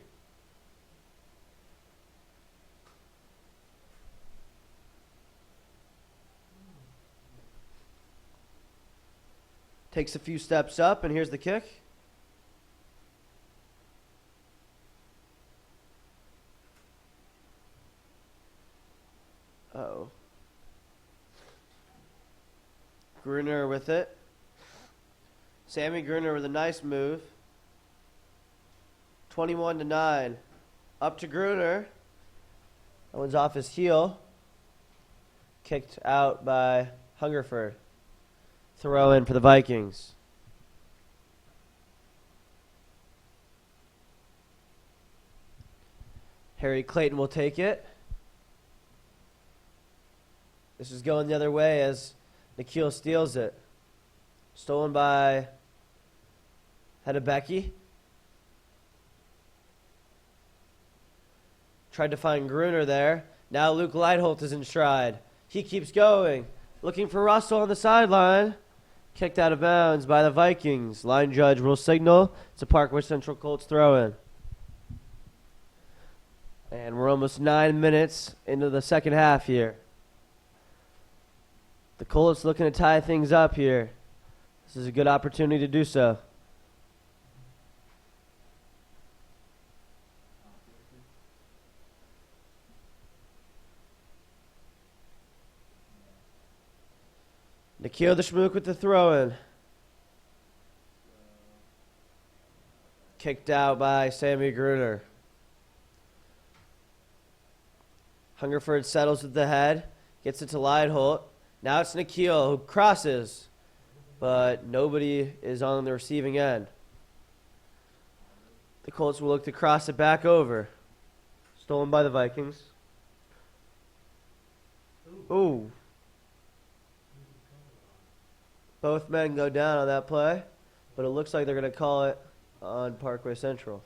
Takes a few steps up, and here's the kick. Uh-oh. Gruner with it. Sammy Gruner with a nice move. 21-9. Up to Gruner. That one's off his heel. Kicked out by Hungerford. Throw in for the Vikings. Harry Clayton will take it. This is going the other way as Nikhil steals it. Stolen by Hedebecki. Tried to find Gruner there. Now Luke Leitholt is in stride. He keeps going. Looking for Russell on the sideline. Kicked out of bounds by the Vikings. Line judge will signal. It's a Parkway Central Colts throw-in. And we're almost 9 minutes into the second half here. The Colts looking to tie things up here. This is a good opportunity to do so. Nikhil the Schmook with the throw-in. Kicked out by Sammy Gruner. Hungerford settles with the head. Gets it to Leitholt. Now it's Nikhil who crosses. But nobody is on the receiving end. The Colts will look to cross it back over. Stolen by the Vikings. Ooh. Both men go down on that play, but it looks like they're going to call it on Parkway Central.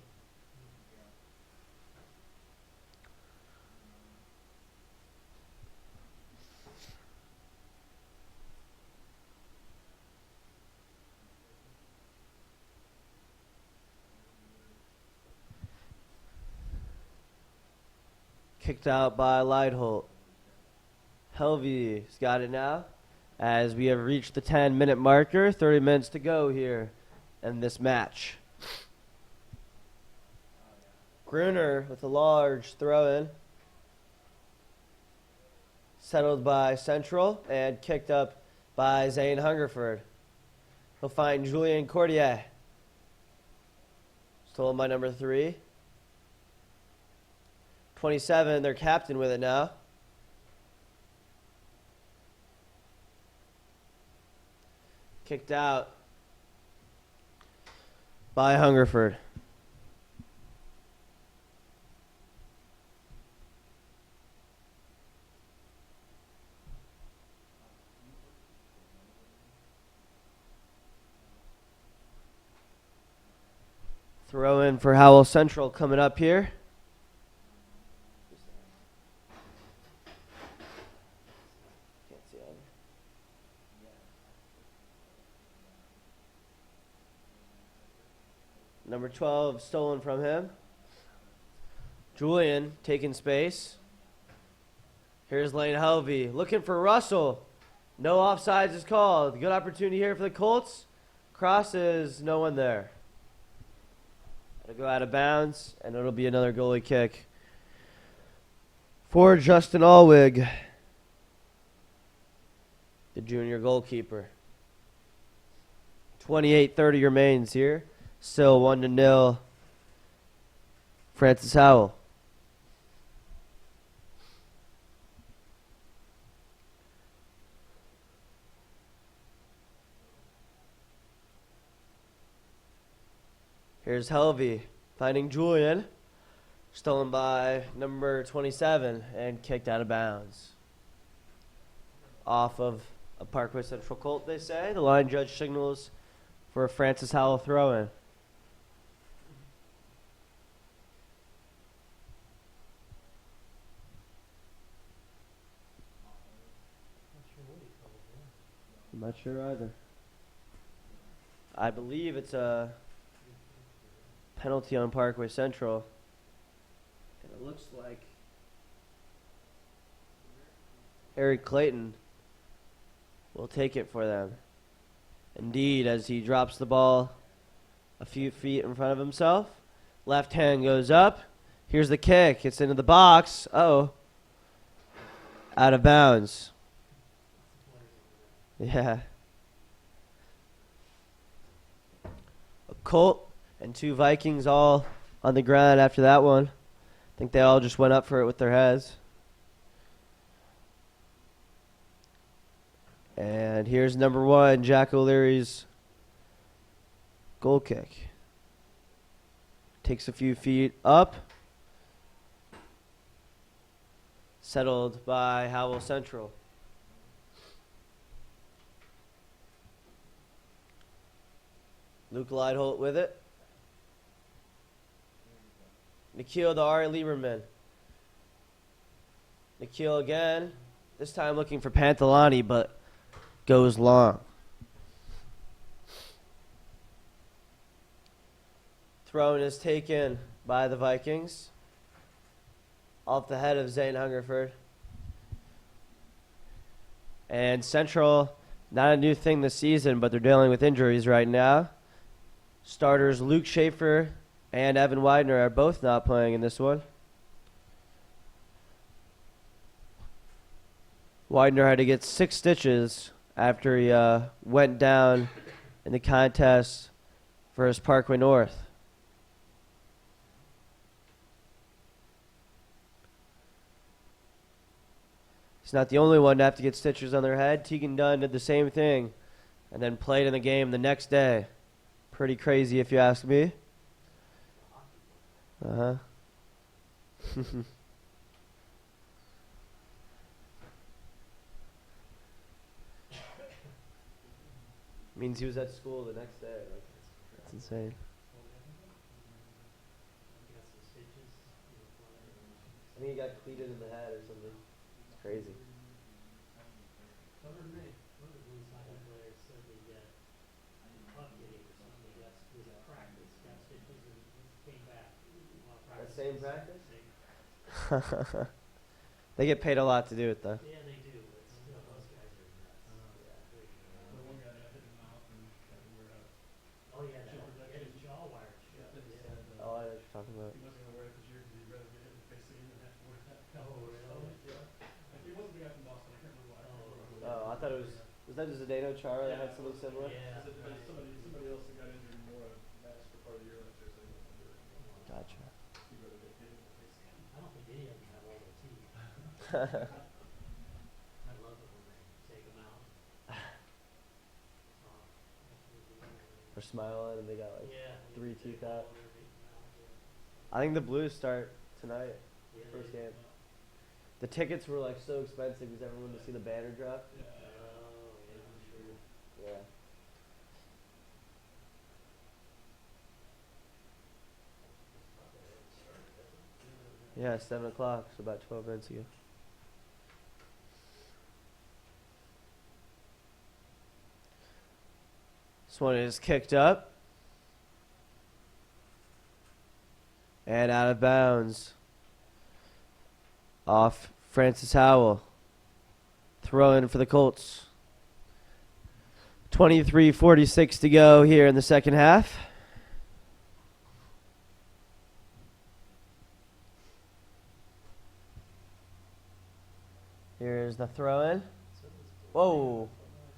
Kicked out by Leitholt. Helvy's got it now. As we have reached the 10-minute marker, 30 minutes to go here in this match. Gruner with a large throw-in. Settled by Central and kicked up by Zane Hungerford. He'll find Julien Cordier. Stolen by number 3. 27, their captain with it now. Kicked out by Hungerford. Throw in for Howell Central coming up here. Number 12 stolen from him. Julian taking space. Here's Lane Helvey looking for Russell. No offsides is called. Good opportunity here for the Colts. Crosses, no one there. It'll go out of bounds, and it'll be another goalie kick for Justin Allwig, the junior goalkeeper. 28-30 remains here. Still 1-0. Francis Howell. Here's Helvey finding Julian. Stolen by number 27 and kicked out of bounds. Off of a Parkway Central Colt, they say. The line judge signals for a Francis Howell throw-in. I'm not sure either. I believe it's a penalty on Parkway Central. And it looks like Eric Clayton will take it for them. Indeed, as he drops the ball a few feet in front of himself. Left hand goes up. Here's the kick. It's into the box. Uh-oh. Out of bounds. Yeah. A Colt and 2 Vikings all on the ground after that one. I think they all just went up for it with their heads. And here's number 1, Jack O'Leary's goal kick. Takes a few feet up. Settled by Howell Central. Luke Leidholt with it. Nikhil to Ari Lieberman. Nikhil again. This time looking for Pantalani, but goes long. Throw is taken by the Vikings. Off the head of Zane Hungerford. And Central, not a new thing this season, but they're dealing with injuries right now. Starters Luke Schaefer and Evan Widener are both not playing in this one. Widener had to get 6 stitches after he went down in the contest for his Parkway North. He's not the only one to have to get stitches on their head. Tegan Dunn did the same thing and then played in the game the next day. Pretty crazy if you ask me. Uh-huh. Means he was at school the next day. Like, that's insane. I think he got cleated in the head or something. It's crazy. That same practice? They get paid a lot to do it, though. Yeah, they do. talking about. He wasn't gonna wear it this year because he'd rather get hit in the face again than have to wear that. Oh, really? Yeah. Like, he wasn't the guy from Boston. I can't remember why. Oh, I thought it was that Zdeno Chara that had something similar? Yeah. Somebody else that got injured and wore a mask for part of the year last year, so he wasn't gonna do it anymore. Gotcha. He'd rather get hit in the face again. I don't think any of them have all their teeth. I love it when they take them out. Or smiling and they got like Yeah. 3 they teeth take out. all their meat out, yeah. I think the Blues start tonight, Yeah, first they- game. The tickets were like so expensive because everyone to see the banner drop. Yeah. Oh, yeah, sure. Yeah. Yeah, 7 o'clock, so about 12 minutes ago. This one is kicked up. And out of bounds. Off Francis Howell. Throw in for the Colts. 23:46 to go here in the second half. Here's the throw in. Whoa.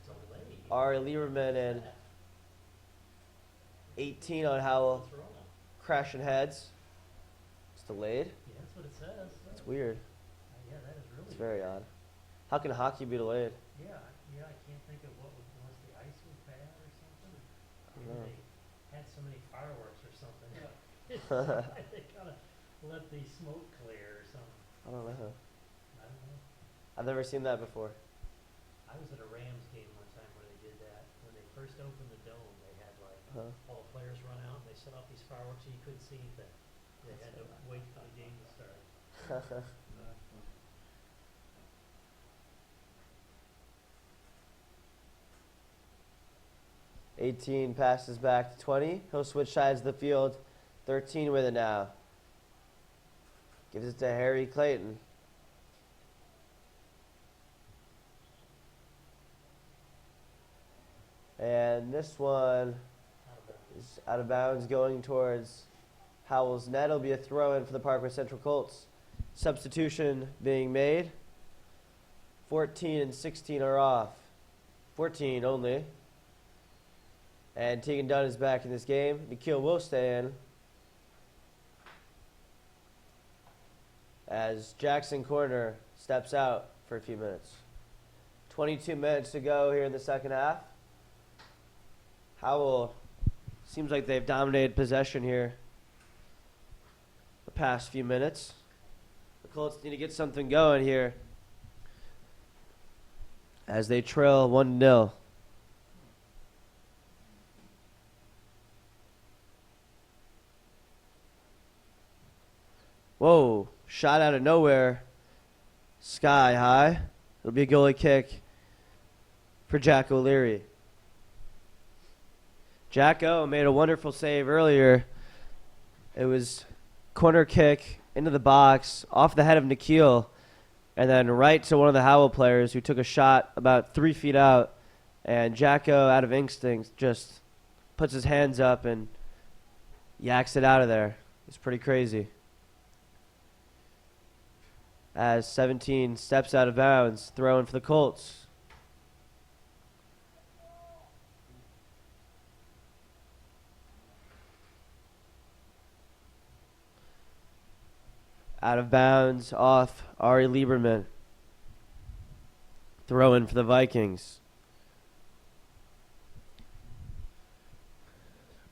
Delayed. Ari Lieberman and 18 on Howell. What's wrong? Crashing heads. It's delayed. Yeah, that's what it says. It's weird. Yeah, that is really It's very odd. How can hockey be delayed? Yeah, I can't think of what was, unless the ice was bad or something. don't know. Maybe they had so many fireworks or something. They kind of let the smoke clear or something. I don't know. I don't know. I've never seen that before. I was at a Rams game one time where they did that. When they first opened the dome, they had like Huh? all the players run out and they set off these fireworks and you couldn't see anything. They had to wait for the game to start. 18 passes back to 20. He'll switch sides of the field. 13 with it now. Gives it to Harry Clayton. And this one is out of bounds going towards Howell's net. It'll be a throw-in for the Parkway Central Colts. Substitution being made. 14 and 16 are off. 14 only. And Tegan Dunn is back in this game. Nikhil will stay in. As Jackson Corner steps out for a few minutes. 22 minutes to go here in the second half. Howell seems like they've dominated possession here the past few minutes. The Colts need to get something going here as they trail 1-0. Whoa, shot out of nowhere. Sky high. It'll be a goalie kick for Jack O'Leary. Jack O made a wonderful save earlier. It was corner kick into the box, off the head of Nikhil, and then right to one of the Howell players who took a shot about 3 feet out. And Jack O, out of instinct, just puts his hands up and yaks it out of there. It's pretty crazy. As 17 steps out of bounds, throwing for the Colts. Out of bounds, off Ari Lieberman. Throw in for the Vikings.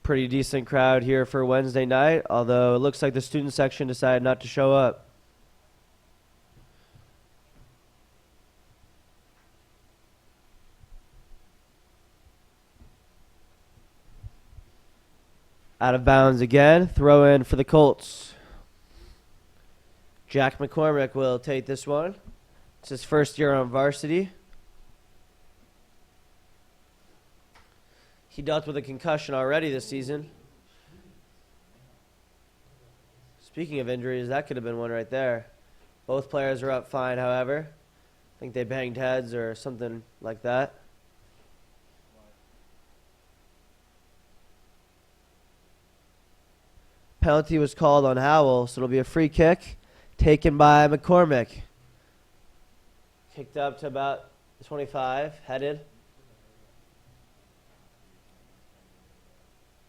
Pretty decent crowd here for Wednesday night, although it looks like the student section decided not to show up. Out of bounds again, throw in for the Colts. Jack McCormick will take this one. It's his first year on varsity. He dealt with a concussion already this season. Speaking of injuries, that could have been one right there. Both players are up fine, however. I think they banged heads or something like that. penalty was called on Howell, so it'll be a free kick taken by McCormick. Kicked up to about 25, headed.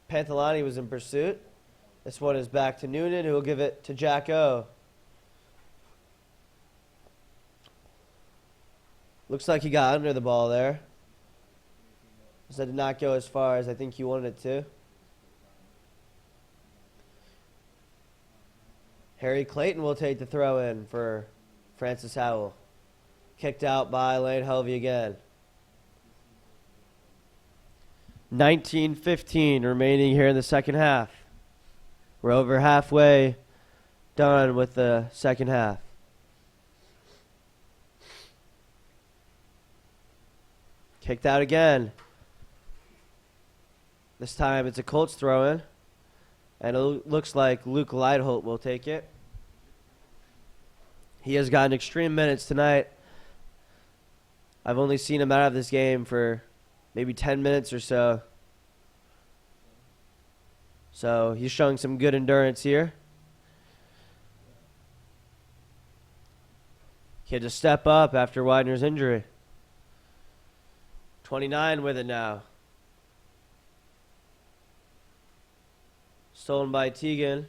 Pantalani was in pursuit. This one is back to Noonan, who will give it to Jack O. Looks like he got under the ball there. That did not go as far as I think he wanted it to. Harry Clayton will take the throw in for Francis Howell. Kicked out by Lane Helvey again. 19:15 remaining here in the second half. We're over halfway done with the second half. Kicked out again. This time it's a Colts throw-in. And it looks like Luke Leidholt will take it. He has gotten extreme minutes tonight. I've only seen him out of this game for maybe 10 minutes or so. So he's showing some good endurance here. He had to step up after Widener's injury. 29 with it now. Stolen by Teagan.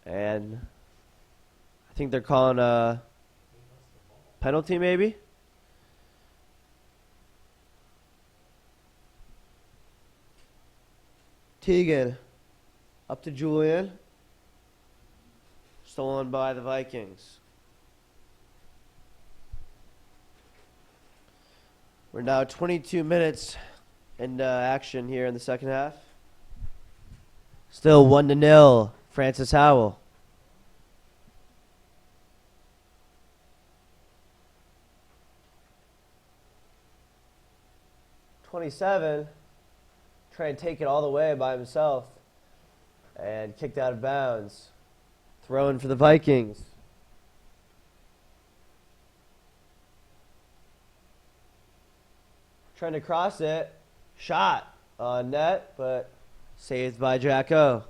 And I think they're calling a penalty maybe. Teagan up to Julian. Stolen by the Vikings. We're now 22 minutes into action here in the second half. Still 1-0, Francis Howell. '27, trying to take it all the way by himself and kicked out of bounds. Throw-in for the Vikings. Trying to cross it. Shot on net, but saved by Jack O.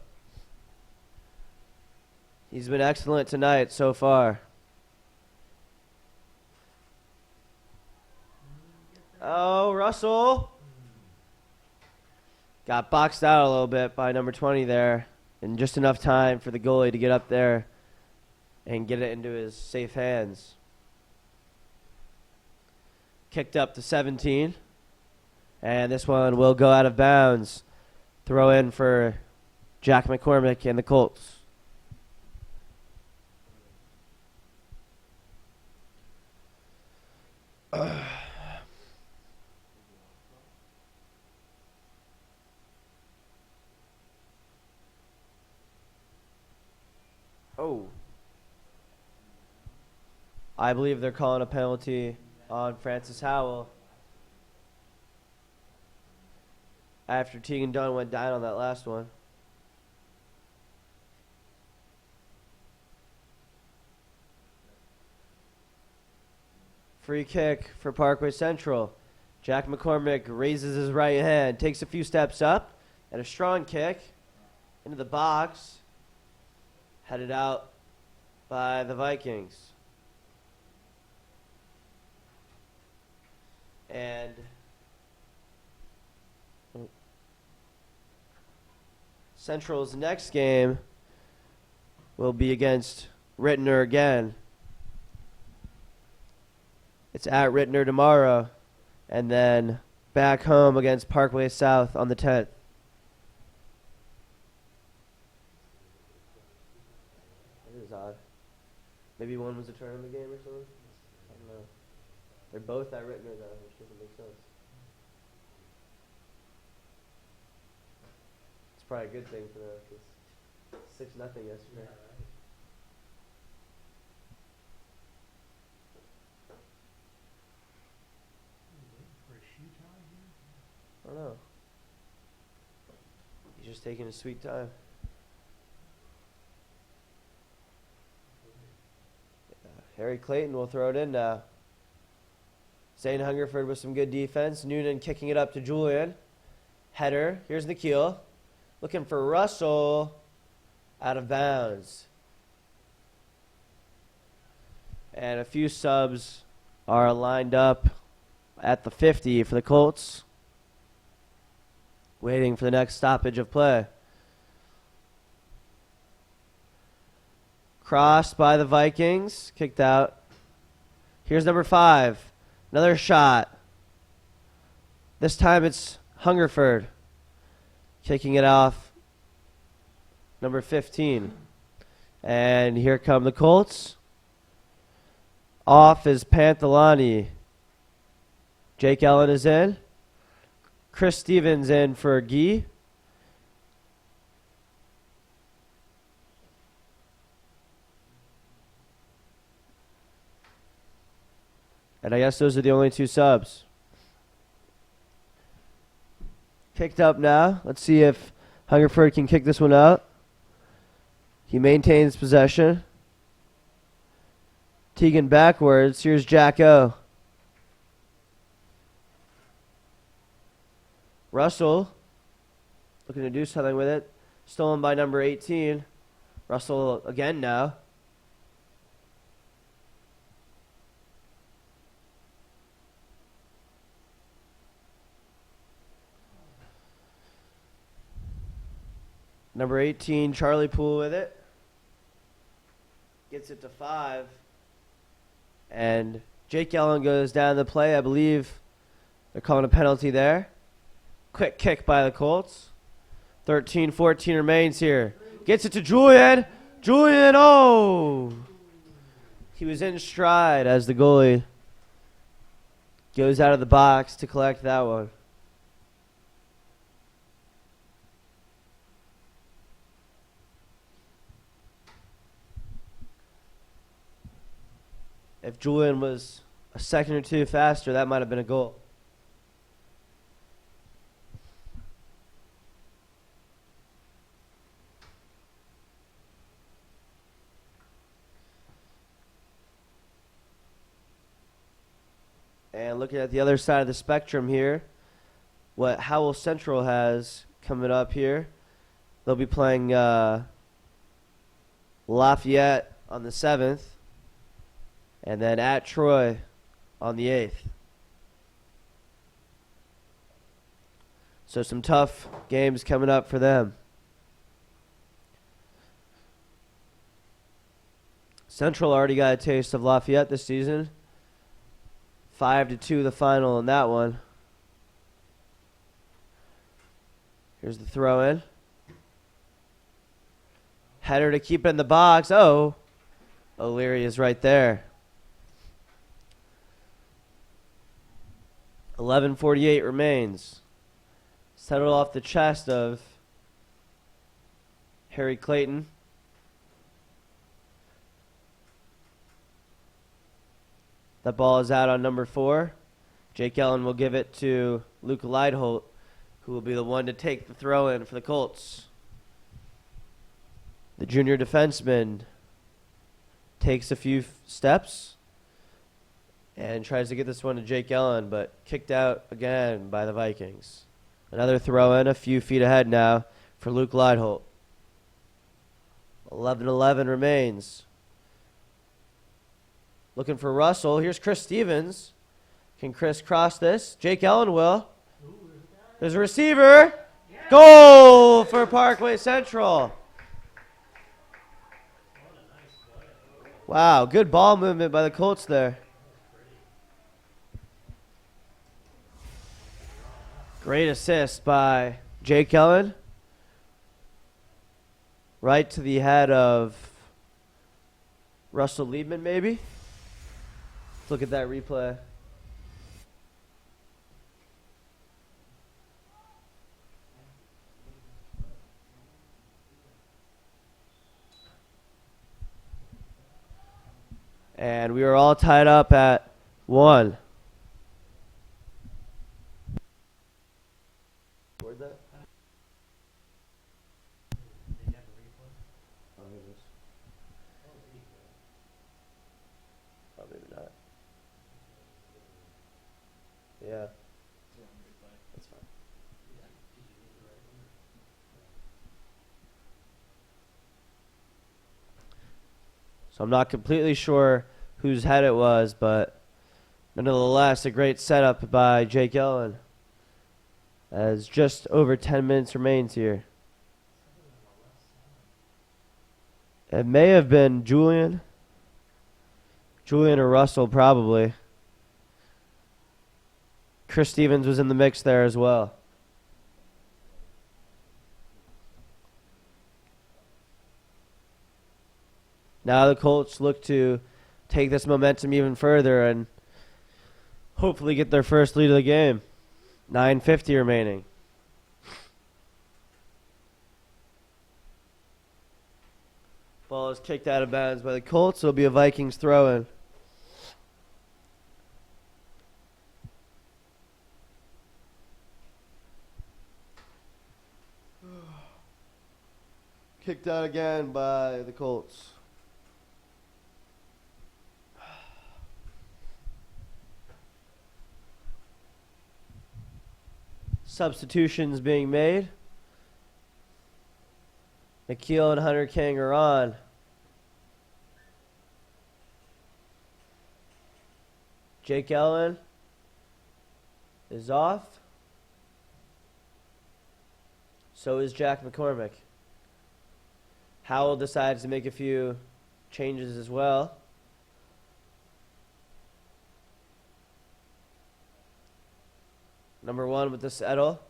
He's been excellent tonight so far. Oh, Russell. Got boxed out a little bit by number 20 there. And just enough time for the goalie to get up there and get it into his safe hands. Kicked up to 17. And this one will go out of bounds. Throw in for Jack McCormick and the Colts. Oh. I believe they're calling a penalty on Francis Howell. After Teagan Dunn went down on that last one. Free kick for Parkway Central. Jack McCormick raises his right hand, takes a few steps up, and a strong kick into the box. Headed out by the Vikings. And Central's next game will be against Rittner again. It's at Rittner tomorrow, and then back home against Parkway South on the 10th. That is odd. Maybe one was a tournament game or something? I don't know. They're both at Rittner though, which doesn't make sense. It's probably a good thing for them, because 6-0 yesterday. I don't know. He's just taking his sweet time. Yeah. Harry Clayton will throw it in now. Zane Hungerford with some good defense. Noonan kicking it up to Julian. Header. Here's Nikhil. Looking for Russell. out of bounds. And a few subs are lined up at the 50 for the Colts, waiting for the next stoppage of play. Crossed by the Vikings, kicked out. Here's number 5, another shot. This time it's Hungerford kicking it off, number 15. And here come the Colts. Off is Panthalani. Jake Ellen is in. Chris Stevens in for Guy. And I guess those are the only 2 subs. Kicked up now. Let's see if Hungerford can kick this one out. He maintains possession. Teagan backwards. Here's Jack O. Russell looking to do something with it. Stolen by number 18. Russell again now. Number 18, Charlie Poole with it. Gets it to 5. And Jake Ellen goes down the play. I believe they're calling a penalty there. Quick kick by the Colts. 13-14 remains here. Gets it to Julian. Julian, oh! He was in stride as the goalie goes out of the box to collect that one. If Julian was a second or 2 faster, that might have been a goal. And looking at the other side of the spectrum here, what Howell Central has coming up here, they'll be playing Lafayette on the 7th. And then at Troy on the 8th. So some tough games coming up for them. Central already got a taste of Lafayette this season. 5-2 the final in that one. Here's the throw in. Header to keep it in the box. Oh, O'Leary is right there. 11:48 remains. Settled off the chest of Harry Clayton. That ball is out on number 4. Jake Ellen will give it to Luke Leidholt, who will be the one to take the throw in for the Colts. The junior defenseman takes a few steps and tries to get this one to Jake Ellen, but kicked out again by the Vikings. Another throw in, a few feet ahead now for Luke Leidholt. 11-11 remains. Looking for Russell. Here's Chris Stevens. Can Chris cross this? Jake Ellen will. There's a receiver. Goal for Parkway Central. Wow, good ball movement by the Colts there. Great assist by Jake Ellen. Right to the head of Russell Liebman, maybe. Let's look at that replay. And we are all tied up at 1. Where'd that? Oh, maybe not. Yeah. That's fine. So I'm not completely sure whose head it was, but nonetheless, a great setup by Jake Ellen. As just over 10 minutes remains here. It may have been Julian. Julian or Russell, probably. Chris Stevens was in the mix there as well. Now the Colts look to take this momentum even further and hopefully get their first lead of the game. 9:50 remaining. Ball is kicked out of bounds by the Colts. It'll be a Vikings throw-in. Kicked out again by the Colts. Substitutions being made. McKeel and Hunter King are on. Jake Ellen is off. So is Jack McCormick. Howell decides to make a few changes as well. Number 1 with the settle.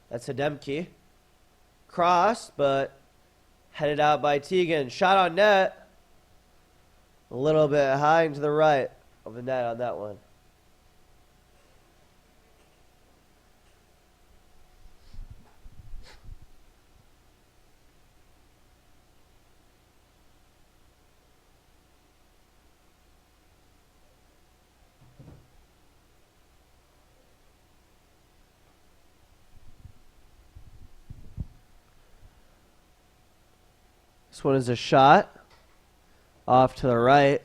That's Hademke. Cross, but headed out by Teagan. Shot on net. A little bit high and to the right of the net on that one. This one is a shot off to the right.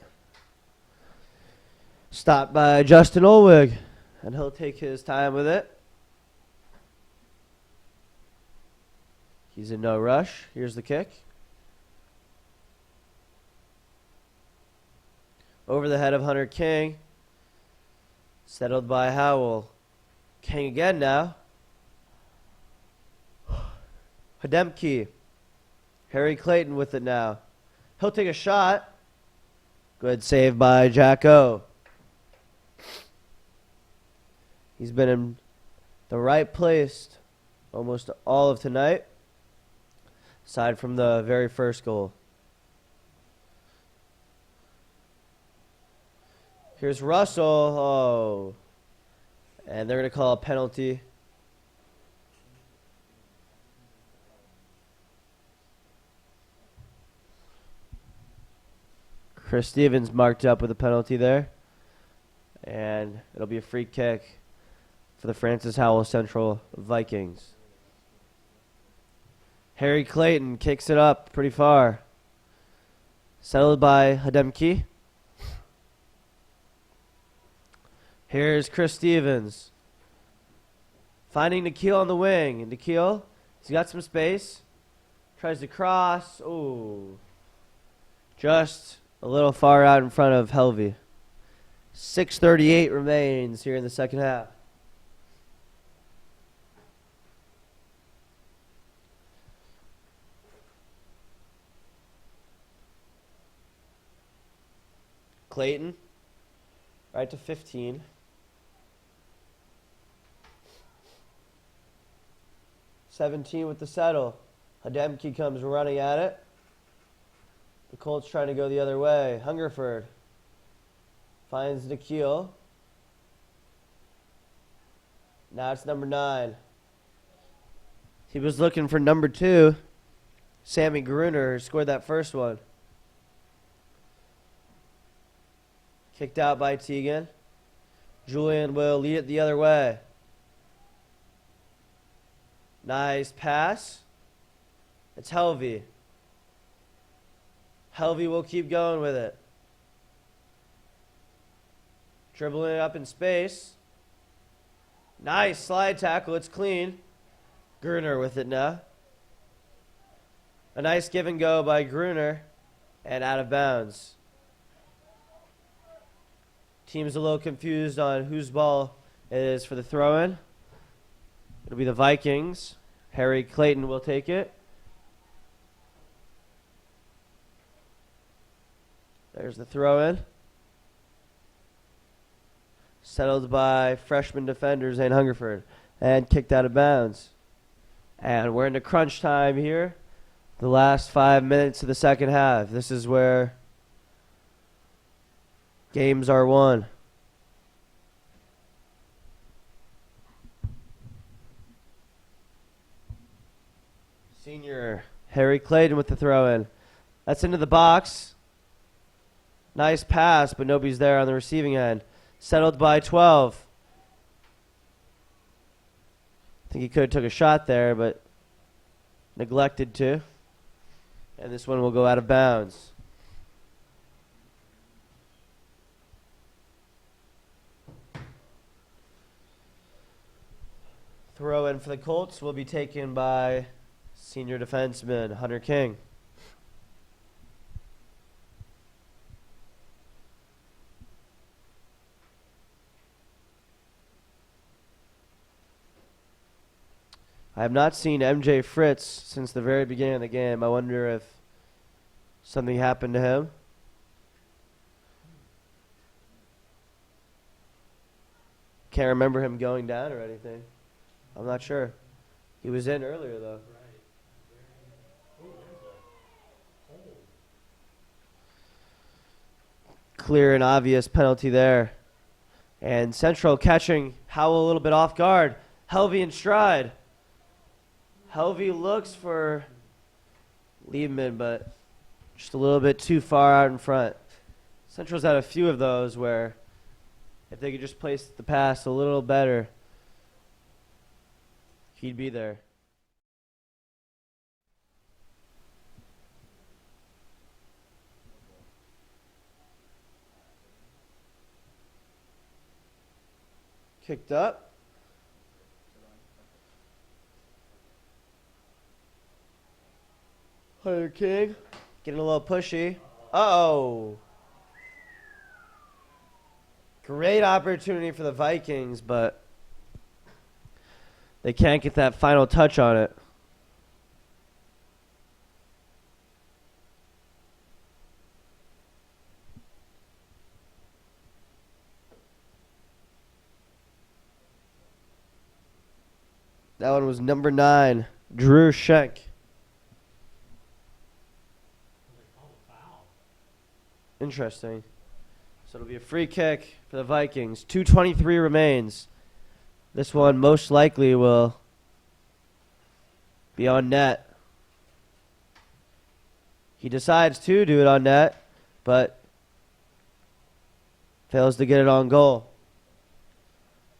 Stopped by Justin Olwig, and he'll take his time with it. He's in no rush. Here's the kick. Over the head of Hunter King. Settled by Howell. King again now. Hademke. Harry Clayton with it now. He'll take a shot. Good save by Jacko. He's been in the right place almost all of tonight, aside from the very first goal. Here's Russell. Oh. And they're going to call a penalty. Chris Stevens marked up with a penalty there. And it'll be a free kick for the Francis Howell Central Vikings. Harry Clayton kicks it up pretty far. Settled by Hademke. Here's Chris Stevens. Finding Nikhil on the wing. And Nikhil, he's got some space. Tries to cross. Ooh. Just a little far out in front of Helvey. 6:38 remains here in the second half. Clayton, right to 15. (17) with the settle. Hademke comes running at it. The Colts trying to go the other way. Hungerford finds Nikhil. Now it's number 9. He was looking for number 2. Sammy Gruner scored that first one. Kicked out by Teagan. Julian will lead it the other way. Nice pass. It's Helvey. Helvey will keep going with it. Dribbling it up in space. Nice slide tackle. It's clean. Gruner with it now. A nice give and go by Gruner. and out of bounds. Team's a little confused on whose ball it is for the throw-in. It'll be the Vikings. Harry Clayton will take it. There's the throw-in. Settled by freshman defender Zane Hungerford. And kicked out of bounds. And we're into crunch time here. The last 5 minutes of the second half. This is where games are won. Senior Harry Clayton with the throw-in. That's into the box. Nice pass, but nobody's there on the receiving end. Settled by 12. I think he could have took a shot there, but neglected to. And this one will go out of bounds. Throw in for the Colts will be taken by senior defenseman Hunter King. I have not seen MJ Fritz since the very beginning of the game. I wonder if something happened to him. Can't remember him going down or anything. I'm not sure. He was in earlier, though. Clear and obvious penalty there. And Central catching Howell a little bit off guard. Helvey in stride. Helvey looks for Liebman, but just a little bit too far out in front. Central's had a few of those where if they could just place the pass a little better, he'd be there. Kicked up. Hunter King getting a little pushy. Uh-oh. Great opportunity for the Vikings, but they can't get that final touch on it. That one was number 9, Drew Schenk. Interesting. So it'll be a free kick for the Vikings. 2:23 remains. This one most likely will be on net. He decides to do it on net, but fails to get it on goal.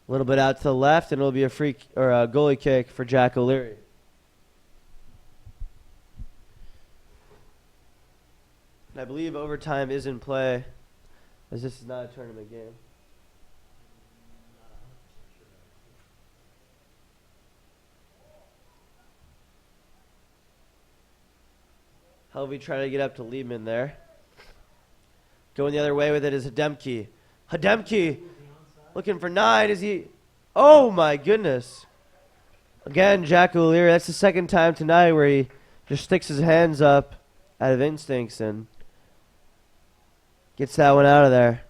A little bit out to the left, and it'll be a free or a goalie kick for Jack O'Leary. I believe overtime is in play, as this is not a tournament game. Helvey trying to get up to Liebman there. Going the other way with it is Hademke. Hademke looking for 9. Is he? Oh, my goodness. Again, Jack O'Leary. That's the second time tonight where he just sticks his hands up out of instincts and gets that one out of there.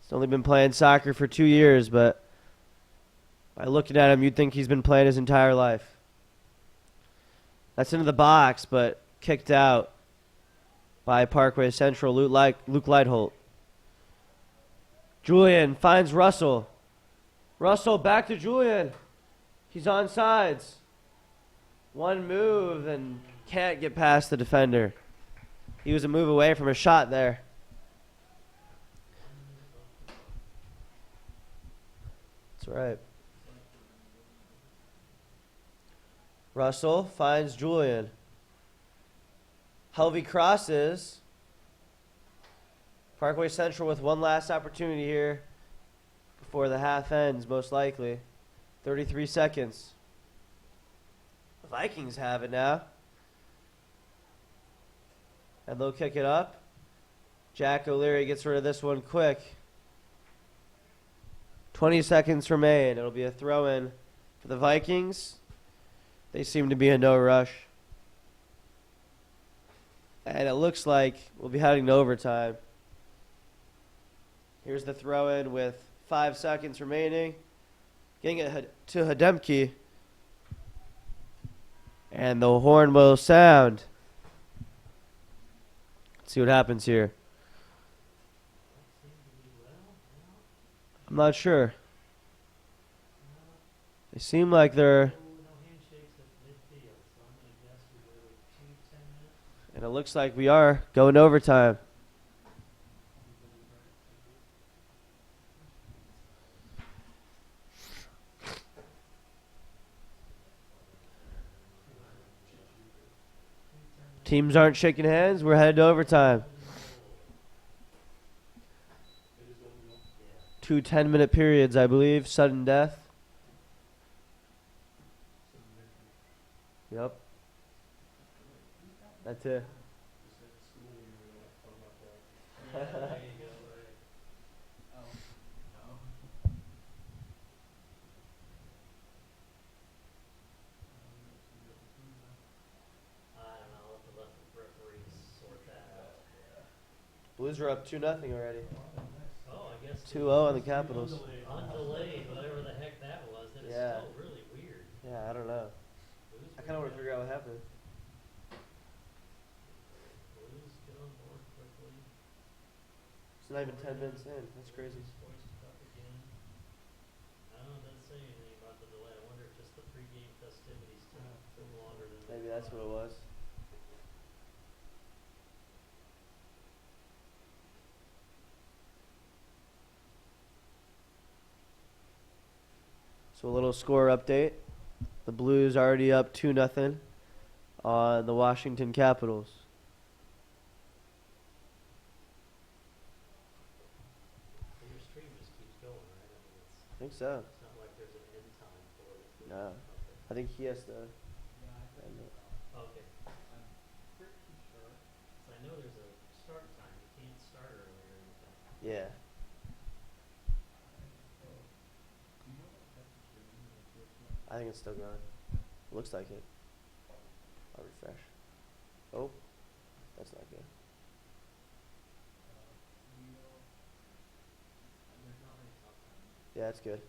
He's only been playing soccer for 2 years, but by looking at him, you'd think he's been playing his entire life. That's into the box, but kicked out by Parkway Central, Luke Leitholt. Julian finds Russell. Russell back to Julian. He's on sides. One move and can't get past the defender. He was a move away from a shot there. That's right. Russell finds Julian. Helvey crosses. Parkway Central with one last opportunity here before the half ends, most likely. 33 seconds. The Vikings have it now. And they'll kick it up. Jack O'Leary gets rid of this one quick. 20 seconds remain. It'll be a throw-in for the Vikings. They seem to be in no rush. And it looks like we'll be heading to overtime. Here's the throw-in with 5 seconds remaining. Getting it to Hademke. And the horn will sound. Let's see what happens here. I'm not sure. They seem like they're... And it looks like we are going to overtime. Teams aren't shaking hands. We're headed to overtime. 2 10-minute periods, I believe. Sudden death. Yep. That's it. Blues are up 2-0 already. Oh, I guess 2-0 on the Capitals. undelayed, whatever the heck that was. That is Yeah. still really weird. Yeah, I don't know. I kind of want to figure out what happened. Blues get on board quickly. It's not even 10 minutes in. That's crazy. Hoisted up again. I don't know, it doesn't say anything about the delay. I wonder if just the pregame festivities took longer than Maybe that's what it was. So a little score update. The Blues already up 2-0 on the Washington Capitals. So your stream just keeps going, right? I mean, I think so. it's not like there's an end time for it. No. Okay. I think he has to. Okay. I'm pretty sure. So I know there's a start time. You can't start earlier or anything. Yeah. I think it's still going. Looks like it. I'll refresh. Oh, that's not good. Yeah, that's good.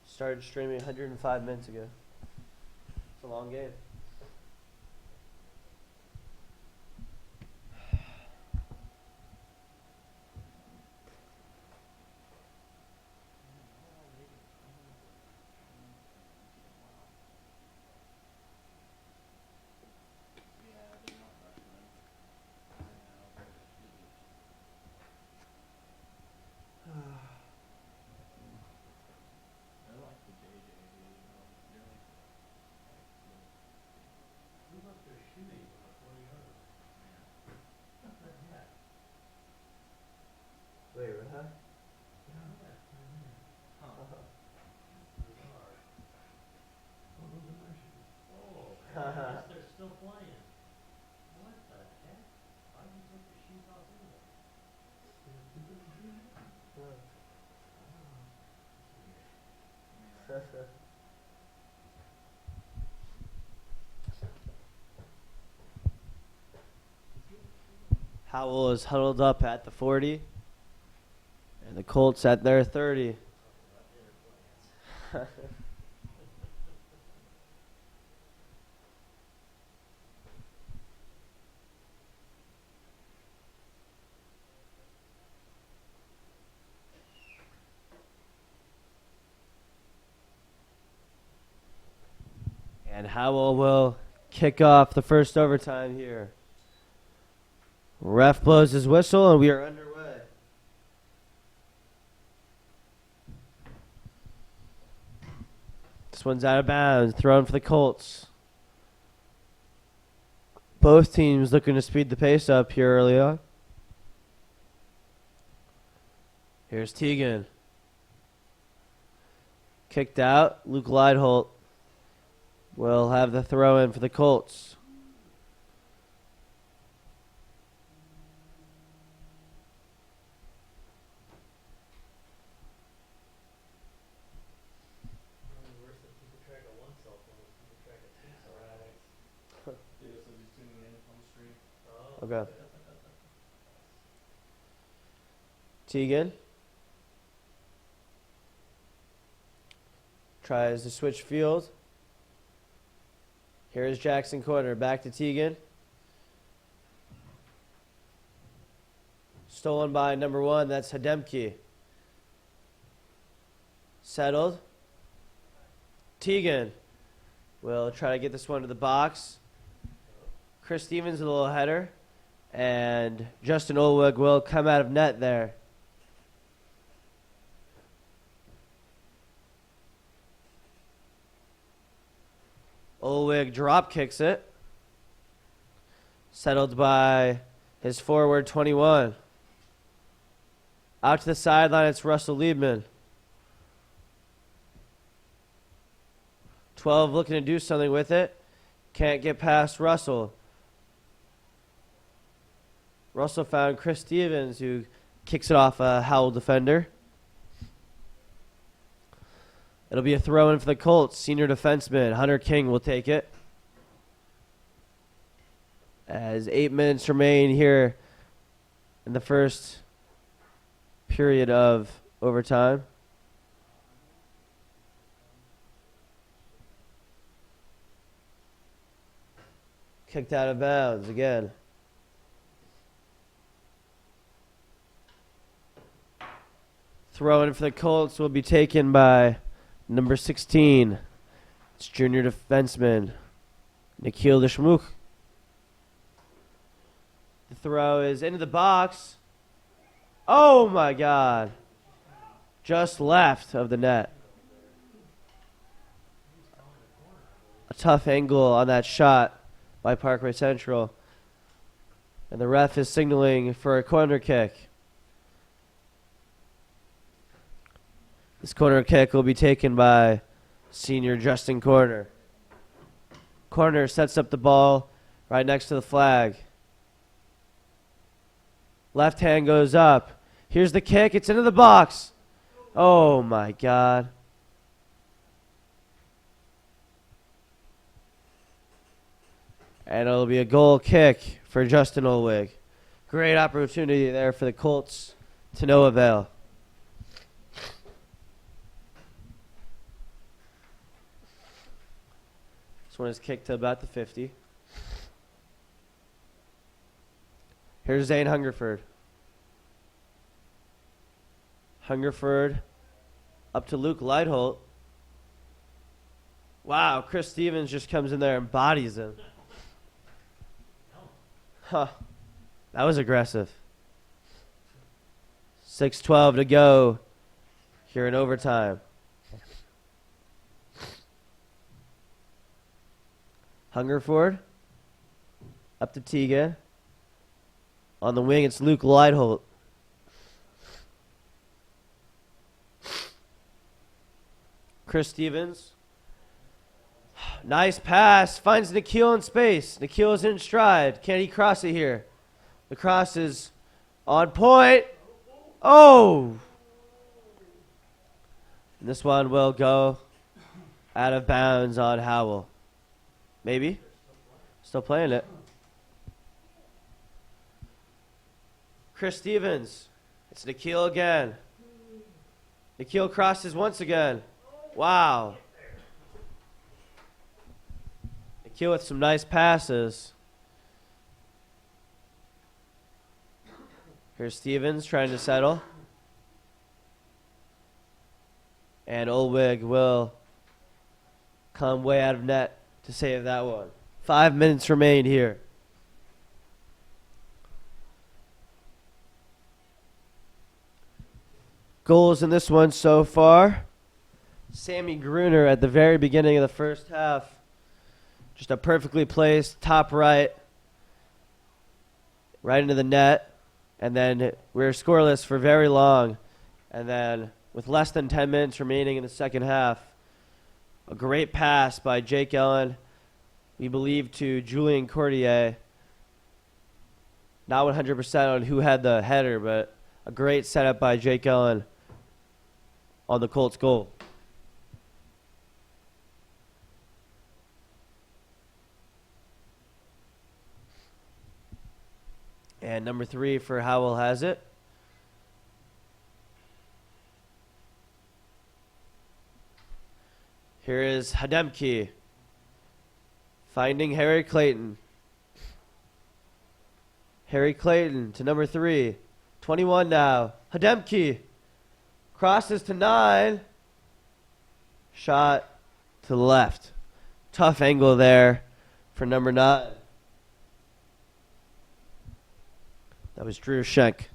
Started streaming 105 minutes ago. It's a long game. Who's up there shooting from the 40-yard line? What the heck? Wait, what? Huh? Yeah, that right there. Bizarre. Oh, those are my shoes. Oh, I guess they're still playing. What the heck? Why'd you take your shoes off anyway? Howell is huddled up at the 40. And the Colts at their 30. And Howell will kick off the first overtime here. Ref blows his whistle and we are underway. This one's out of bounds, thrown for the Colts. Both teams looking to speed the pace up here early on. Here's Teagan. Kicked out. Luke Leidholt will have the throw in for the Colts. Okay. Teagan tries to switch field. Here's Jackson corner. Back to Teagan. Stolen by number 1. That's Hademke. Settled. Teagan will try to get this one to the box. Chris Stevens a little header. And Justin Olwig will come out of net there. Olwig drop kicks it. Settled by his forward 21. Out to the sideline, it's Russell Liebman. 12 looking to do something with it. Can't get past Russell. Russell found Chris Stevens, who kicks it off a Howell defender. It'll be a throw-in for the Colts. Senior defenseman Hunter King will take it. As 8 minutes remain here in the first period of overtime. Kicked out of bounds again. Throw-in for the Colts will be taken by number 16. It's junior defenseman Nikhil Deshmukh. The throw is into the box. Oh my God. Just left of the net. A tough angle on that shot by Parkway Central. And the ref is signaling for a corner kick. This corner kick will be taken by senior Justin Corner. Corner sets up the ball right next to the flag. Left hand goes up. Here's the kick. It's into the box. Oh, my God. And it'll be a goal kick for Justin Olwig. Great opportunity there for the Colts to no avail. This one is kicked to about the 50. Here's Zane Hungerford. Hungerford up to Luke Leitholt. Wow, Chris Stevens just comes in there and bodies him. Huh. That was aggressive. 6:12 to go here in overtime. Hungerford up to Teagan. On the wing, it's Luke Leitholt. Chris Stevens. Nice pass. Finds Nikhil in space. Nikhil is in stride. Can he cross it here? The cross is on point. Oh! And this one will go out of bounds on Howell. Maybe. Still playing it. Chris Stevens. It's Nikhil again. Nikhil crosses once again. Wow. Nikhil with some nice passes. Here's Stevens trying to settle. And Olwig will come way out of net to save that one. 5 minutes remain here. Goals in this one so far. Sammy Gruner at the very beginning of the first half. Just a perfectly placed top right into the net. And then we were scoreless for very long. And then with less than 10 minutes remaining in the second half, a great pass by Jake Ellen, we believe, to Julian Cordier. Not 100% on who had the header, but a great setup by Jake Ellen on the Colts goal. And number 3 for Howell has it. Here is Hademke finding Harry Clayton. Harry Clayton to number 3. 21 now. Hademke crosses to 9. Shot to the left. Tough angle there for number 9. That was Drew Schenk.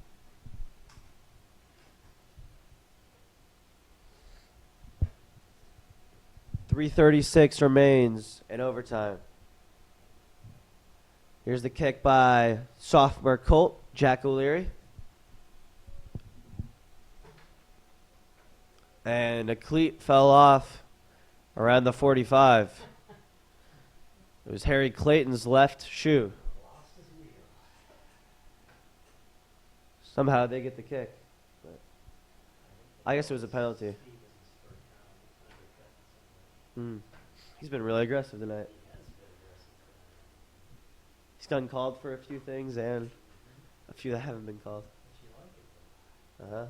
.336 remains in overtime. Here's the kick by sophomore Colt, Jack O'Leary. And a cleat fell off around the 45. It was Harry Clayton's left shoe. Somehow they get the kick. But I guess it was a penalty. He's been really aggressive tonight. He's gotten called for a few things and a few that haven't been called. Uh-huh.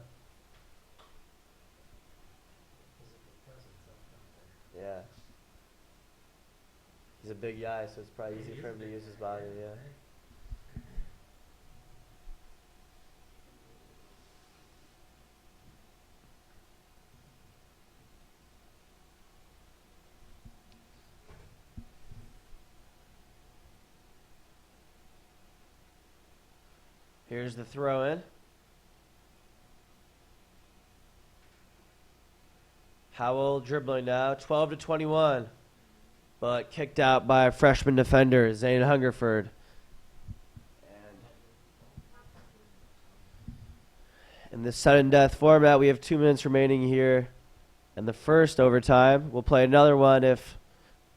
Yeah. He's a big guy, so it's probably easy for him to use his body, yeah. Here's the throw in. Howell dribbling now, 12-21, but kicked out by a freshman defender, Zane Hungerford. And in this sudden death format, we have 2 minutes remaining here in the first overtime. We'll play another one if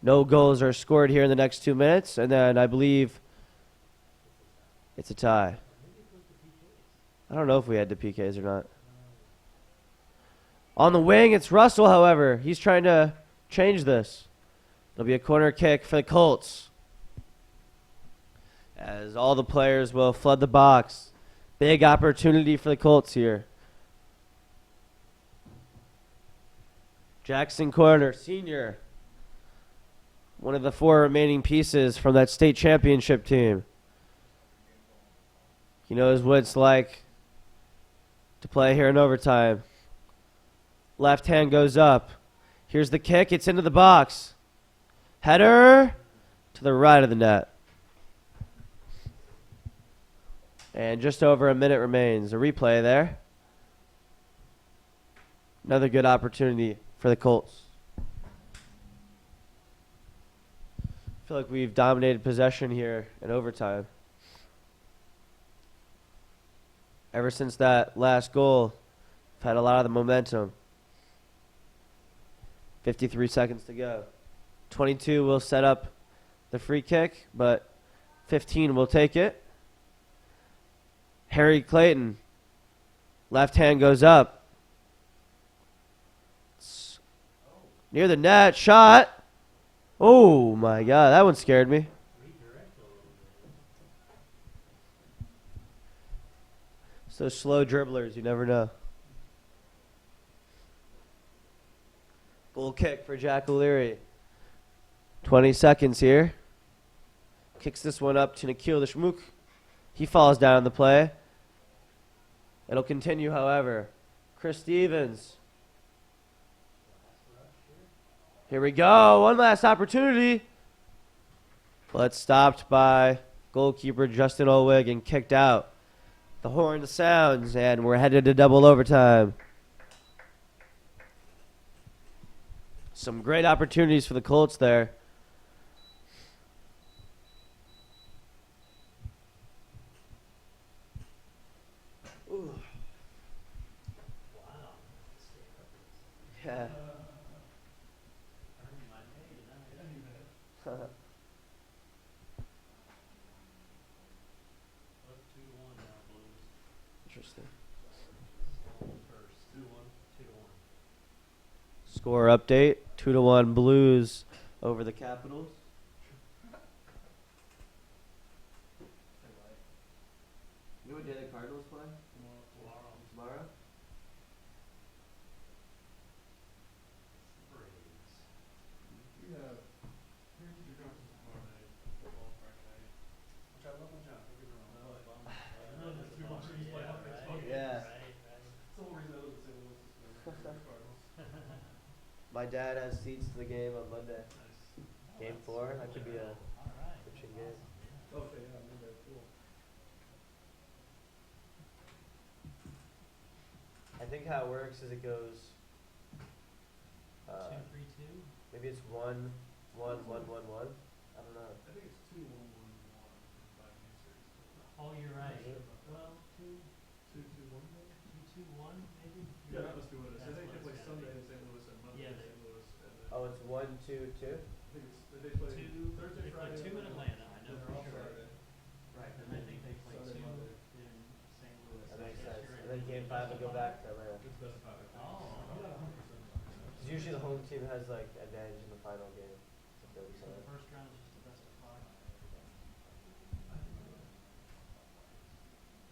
no goals are scored here in the next 2 minutes, and then I believe it's a tie. I don't know if we had the PKs or not. On the wing, it's Russell, however. He's trying to change this. It'll be a corner kick for the Colts, as all the players will flood the box. Big opportunity for the Colts here. Jackson Corner, senior. One of the 4 remaining pieces from that state championship team. He knows what it's like to play here in overtime. Left hand goes up. Here's the kick. It's into the box. Header to the right of the net. And just over a minute remains. A replay there. Another good opportunity for the Colts. I feel like we've dominated possession here in overtime. Ever since that last goal, I've had a lot of the momentum. 53 seconds to go. 22 will set up the free kick, but 15 will take it. Harry Clayton. Left hand goes up. It's near the net. Shot. Oh, my God. That one scared me. So slow dribblers, you never know. Goal kick for Jack O'Leary. 20 seconds here. Kicks this one up to Nikhil the Shmook. He falls down in the play. It'll continue, however. Chris Stevens. Here we go. One last opportunity. But it's stopped by goalkeeper Justin Olwig and kicked out. The horn sounds, and we're headed to double overtime. Some great opportunities for the Colts there. Ooh. Wow. Yeah. Interesting. Score update, 2-1 Blues over the Capitals. You know what day the Cardinals play? Tomorrow. Tomorrow? Braves. We have parent teacher conference tomorrow night, football Friday night, which I love my job, don't get me wrong, but really nice to be watching these playoff baseball games. Yeah. It's the whole reason I live in St. Louis is because of the Cardinals. My dad has seats to the game on Monday. Nice. Game 4. That could be a Alright. pitching game. Okay, yeah, Monday, cool. I think how it works is it goes. 2-3-2? Maybe it's 1-1-1-1-1. I don't know. I think it's 2-1-1-1 in 5-game series. Oh, you're right. Is it? Well, 2-2-1 maybe? 2-2-1 maybe? Yeah, that must be what it is. I That's think what they play it's gotta Sunday be. in St. Louis and Monday Yeah, in they- St. Louis, and then Oh, it's 1-2-2. I think it's they play Two, Thursday, they play Friday, 2 in and Atlanta, I know then for they're off sure. Saturday. Right, and I think they play Sunday, 2 Monday. in St. Louis. That makes Yes, sense. you're And right. then game 5 will go back to Atlanta. It's best of 5, I think. Oh. I'm not 100% on that. Because usually the home team has like advantage in the final game. If they'll be So the fine. first round is just the best of 5.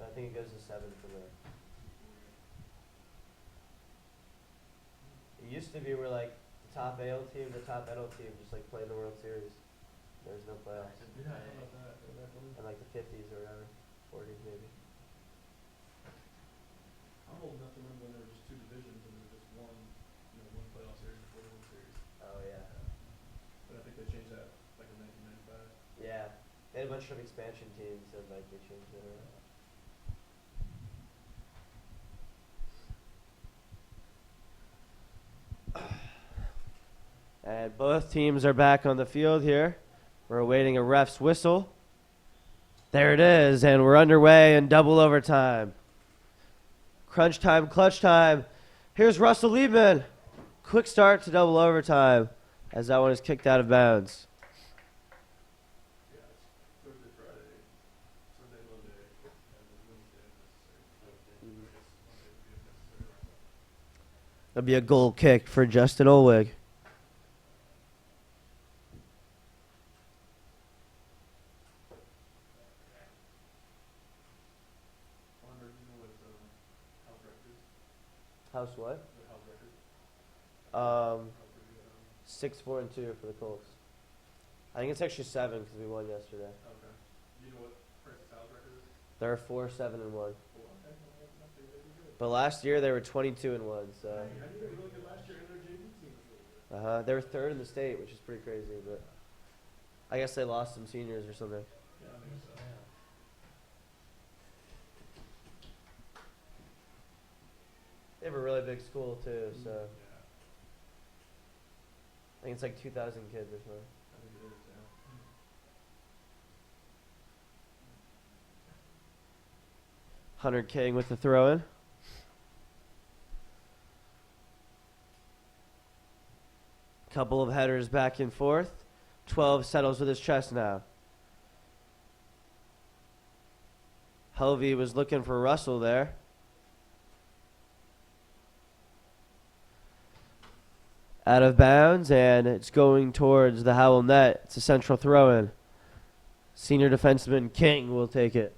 But I think it goes to 7 from there. It used to be where like the top AL team, the top NL team just like play in the World Series. There's no playoffs. Yeah, how about that? Isn't that funny? In like the 50s or whatever. 40s maybe. I'm old enough to remember when there were just 2 divisions and there was just one playoff series before the World Series. Oh yeah. But I think they changed that like in 1995. Yeah. They had a bunch of expansion teams and like they changed it around. And both teams are back on the field here. We're awaiting a ref's whistle. There it is, and we're underway in double overtime. Crunch time, clutch time. Here's Russell Liebman. Quick start to double overtime as that one is kicked out of bounds. Yeah, it's Thursday, Friday, Sunday, Monday, and then Wednesday if necessary. I guess Monday would be if necessary also. That'll be a goal kick for Justin Olwig. Honor, you know what house record is? House what? The house record? Um, House record you got on? 6-4-2 for the Colts. I think it's actually 7 because we won yesterday. Okay. You know what Francis Howell's record is? They're 4-7-1. Well, okay. Well, that's they do good. But last year they were 22-1. So I knew they were really good last year, and their JV team was really good. they were 3rd in the state, which is pretty crazy. But I guess they lost some seniors or something. Yeah, I think so. They have a really big school too, so Yeah, I think it's like 2,000 kids or something. I think it is, yeah. Hunter King with the throw-in. Couple of headers back and forth. 12 settles with his chest now. Hovey was looking for Russell there. Out of bounds, and it's going towards the Howell net. It's a central throw-in. Senior defenseman King will take it.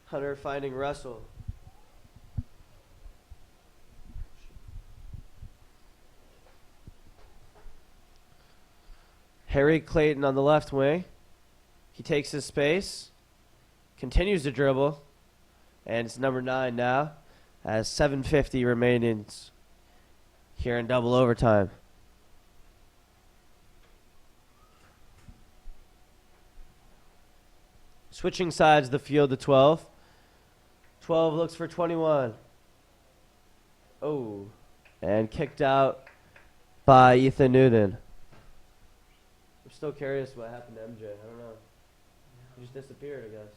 Hunter finding Russell. Harry Clayton on the left wing. He takes his space. Continues to dribble. And it's number 9 now. As 7:50 remaining here in double overtime. Switching sides of the field to 12. 12 looks for 21. Oh. And kicked out by Ethan Newton. I'm still curious what happened to MJ. I don't know. He just disappeared, I guess.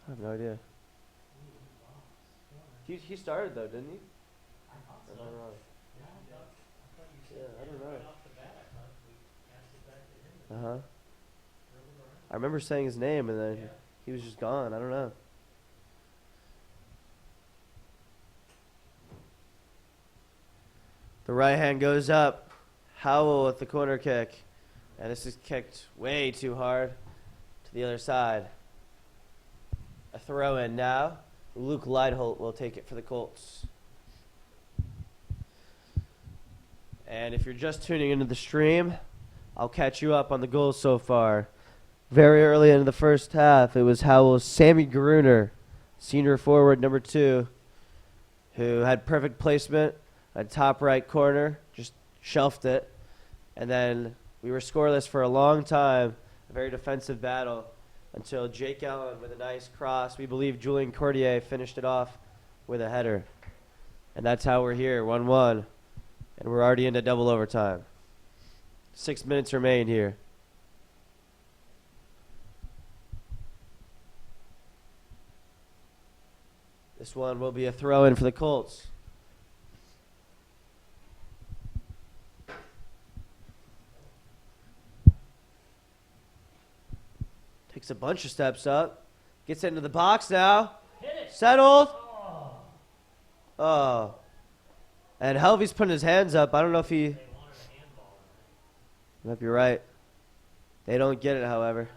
I have no idea. He started though, didn't he? I thought Or so. am I wrong? Yeah, I thought you said Yeah, I don't know. right off the bat. I thought we passed it back to him. Uh huh. Dribbled around. I remember saying his name, and then Yeah. he was just gone. I don't know. The right hand goes up. Howell with the corner kick. And this is kicked way too hard to the other side. A throw in now. Luke Leidholt will take it for the Colts. And if you're just tuning into the stream, I'll catch you up on the goals so far. Very early into the first half, it was Howell's Sammy Gruner, senior forward number 2, who had perfect placement at top right corner, just shelved it. And then we were scoreless for a long time, a very defensive battle, until Jake Allen with a nice cross. We believe Julian Cordier finished it off with a header. And that's how we're here, 1-1. And we're already into double overtime. 6 minutes remain here. This one will be a throw-in for the Colts. Takes a bunch of steps up. Gets into the box now. Hit it. Settled. Oh. Oh. And Helvy's putting his hands up. I don't know if he... They wanted a handball in it. Might be right. They don't get it, however.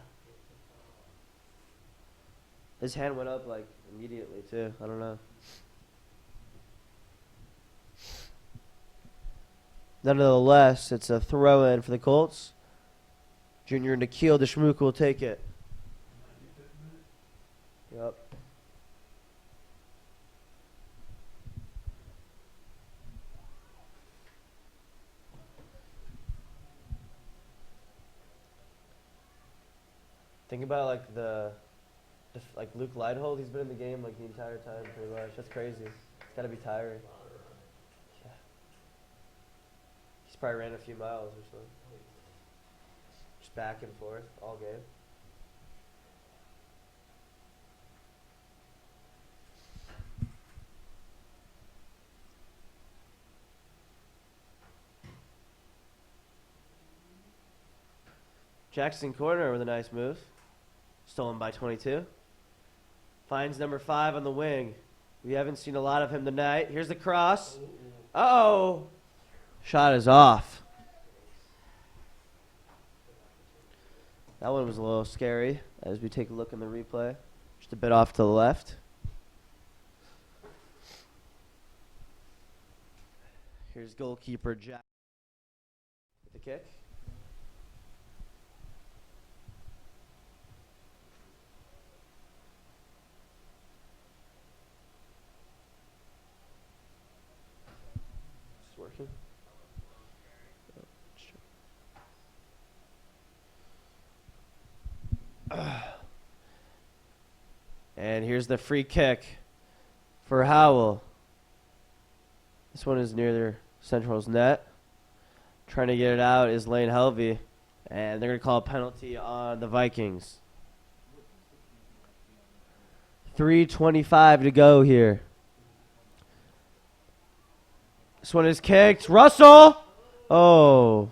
His hand went up, like, immediately, too. I don't know. Nonetheless, it's a throw-in for the Colts. Junior Nikhil Deshmukh will take it. 95th minute. Yep. Think about like Luke Leidholt. He's been in the game like the entire time, pretty much. That's crazy. It's gotta be tiring. Yeah. He's probably ran a few miles or something. Just back and forth all game. Jackson corner with a nice move. Stolen by 22. Finds number 5 on the wing. We haven't seen a lot of him tonight. Here's the cross. Uh-oh. Shot is off. That one was a little scary as we take a look in the replay. Just a bit off to the left. Here's goalkeeper Jack with the kick. Working. And here's the free kick for Howell. This one is near their Central's net. Trying to get it out is Lane Helvey. And they're going to call a penalty on the Vikings. 3:25 to go here. This one is kicked. Russell! Oh.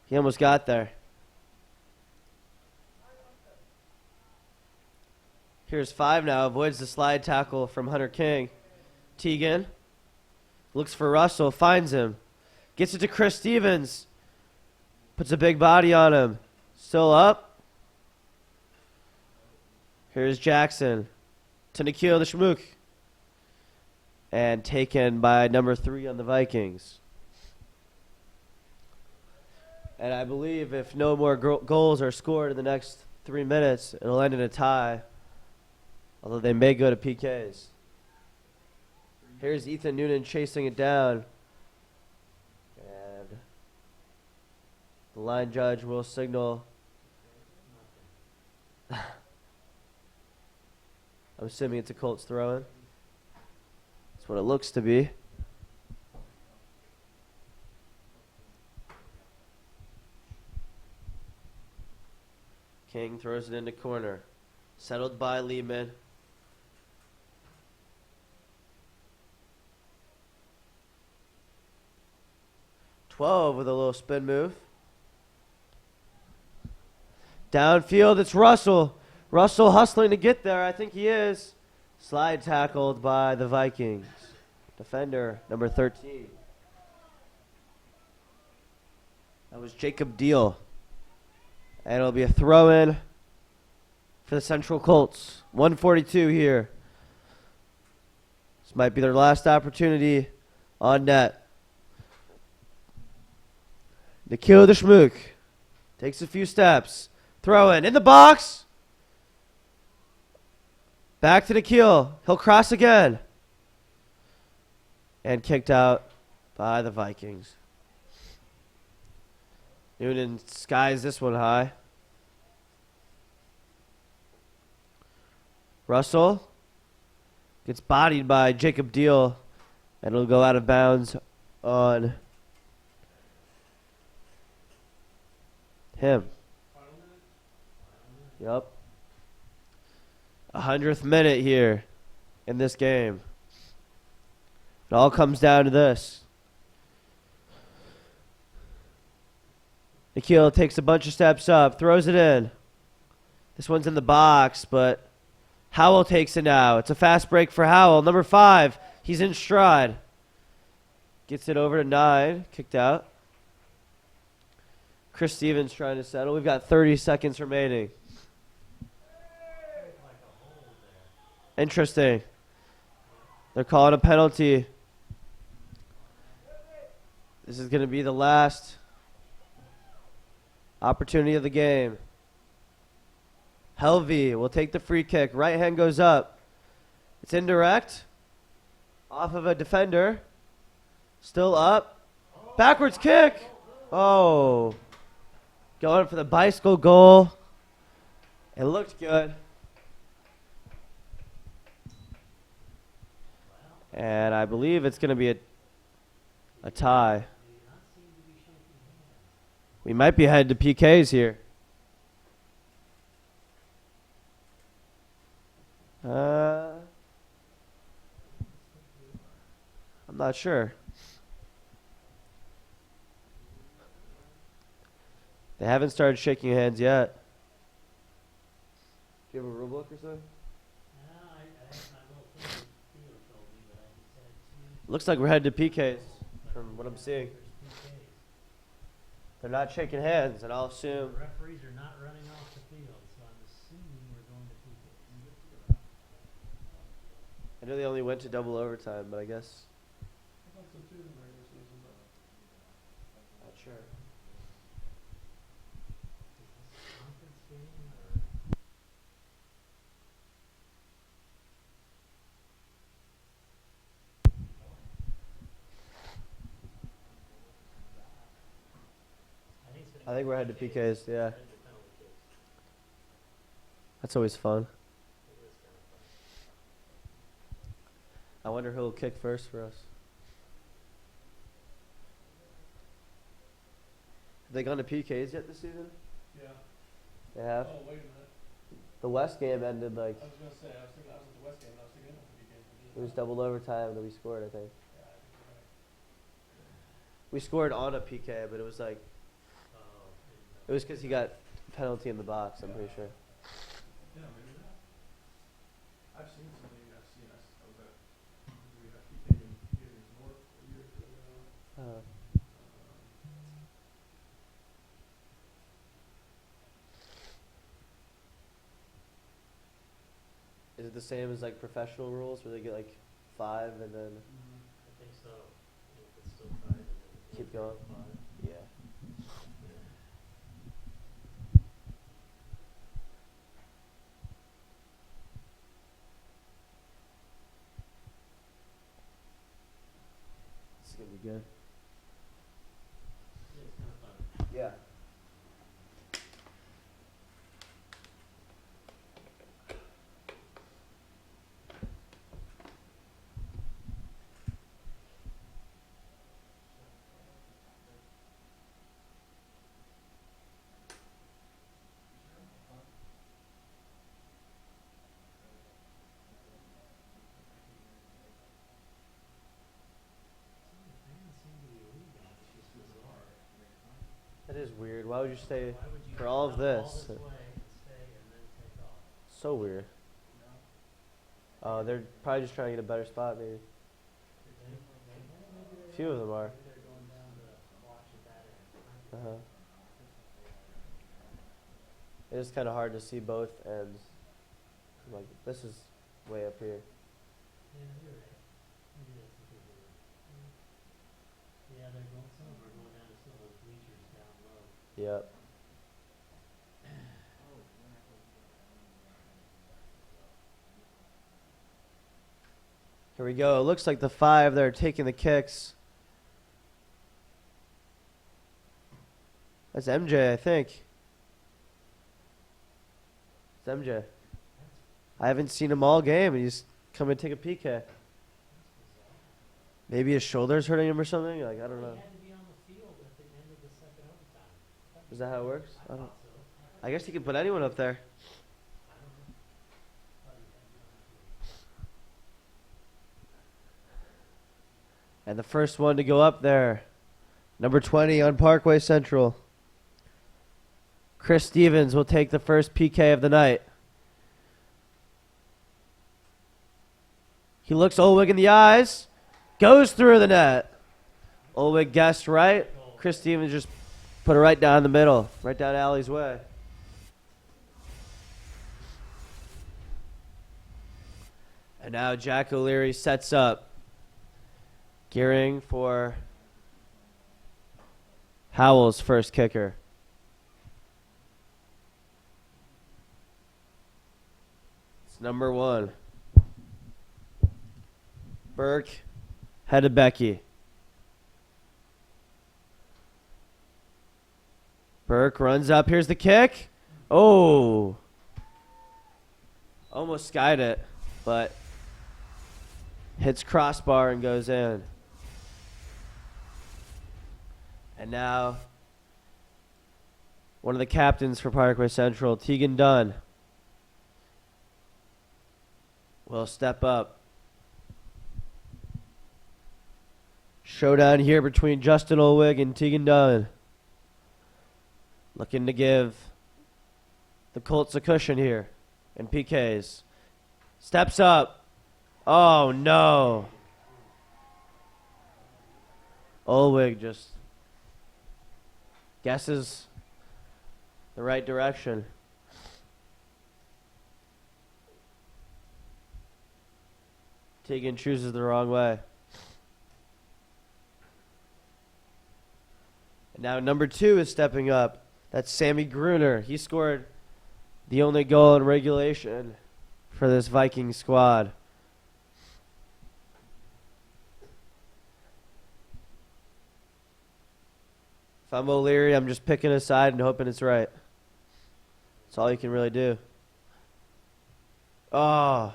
He almost got there. Here's 5 now. Avoids the slide tackle from Hunter King. Teagan looks for Russell. Finds him. Gets it to Chris Stevens. Puts a big body on him. Still up. Here's Jackson. To Nikhil Deshmukh. And taken by number 3 on the Vikings. And I believe if no more goals are scored in the next 3 minutes, it'll end in a tie. Although they may go to PKs. Here's Ethan Noonan chasing it down. And the line judge will signal. I'm assuming it's a Colts throw-in. That's what it looks to be. King throws it into corner. Settled by Lehman. With a little spin move. Downfield, it's Russell. Russell hustling to get there. I think he is. Slide tackled by the Vikings. Defender, number 13. That was Jacob Deal. And it'll be a throw-in for the Central Colts. 1:42 here. This might be their last opportunity on net. Nikhil the Schmook takes a few steps. Throw in the box. Back to Nikhil. He'll cross again. And kicked out by the Vikings. Noonan skies this one high. Russell gets bodied by Jacob Deal, and it'll go out of bounds on him. Yup. 100th minute here in this game. It all comes down to this. Nikhil takes a bunch of steps up, throws it in. This one's in the box, but Howell takes it now. It's a fast break for Howell. Number 5, he's in stride. Gets it over to 9, kicked out. Chris Stevens trying to settle. We've got 30 seconds remaining. Interesting. They're calling a penalty. This is going to be the last opportunity of the game. Helvey will take the free kick. Right hand goes up. It's indirect. Off of a defender. Still up. Backwards kick. Oh. Going for the bicycle goal. It looked good. And I believe it's going to be a tie. We might be headed to PKs here. I'm not sure. They haven't started shaking hands yet. Do you have a rule book or something? Looks like we're headed to PKs from what I'm seeing. They're not shaking hands, and I'll assume. The referees are not running off the field, so I'm assuming we're going to PKs. I know they only went to double overtime, but I guess. I thought so too in the regular season, but Not sure. Is this a conference game or? I think we're headed to PKs, yeah. That's always fun. I wonder who will kick first for us. Have they gone to PKs yet this season? yeah. They have. Oh, wait a minute. The West game ended like I was gonna say, I was thinking, I was at the West game, and I was thinking it would be games. it was double overtime that we scored, I think. Yeah, I think you're right. We scored on a PK, but it was like it was because he got penalty in the box, I'm pretty sure. Yeah, maybe not. I've seen something. I was at. We had PK in North a year or two ago. Is it the same as like professional rules where they get like 5 and then I think so. If it's still tied, then keep going? Yeah. This is gonna be good. Yeah, it's kind of fun. Yeah. is weird. Why would you stay Why would you for all of come all this? this way and stay and then take off? So weird. Oh, they're probably just trying to get a better spot, maybe. Maybe Few of them are. maybe they're going down to watch it that end. It is kind of hard to see both ends. Like, this is way up here. Yeah, you're right. Maybe that's what they're doing. Yeah, they're going, some of them are going down to some of those bleachers down low. Yep. Here we go. It looks like the 5 that are taking the kicks. That's MJ, I think. It's MJ. I haven't seen him all game, and he's coming to take a PK. Maybe his shoulder's hurting him or something? Like, I don't know. He had to be on the field at the end of the second overtime. Is that how it works? I don't. So, I guess he can put anyone up there. I don't know. Thought he had to be on the field. And the first one to go up there, number 20 on Parkway Central. Chris Stevens will take the first PK of the night. He looks Olwig in the eyes, goes through the net. Olwig guessed right. Chris Stevens just put it right down the middle, right down Alley's way. And now Jack O'Leary sets up, gearing for Howell's first kicker. It's number 1. Burke, head of Becky. Burke runs up. Here's the kick. Oh. Almost skied it, but hits crossbar and goes in. And now one of the captains for Parkway Central, Tegan Dunn, will step up. Showdown here between Justin Olwig and Tegan Dunn. Looking to give the Colts a cushion here in PKs. Steps up. Oh, no. Olwig just guesses the right direction. Tegan chooses the wrong way. And now number 2 is stepping up. That's Sammy Gruner. He scored the only goal in regulation for this Viking squad. If I'm O'Leary, I'm just picking a side and hoping it's right. That's all you can really do. Oh.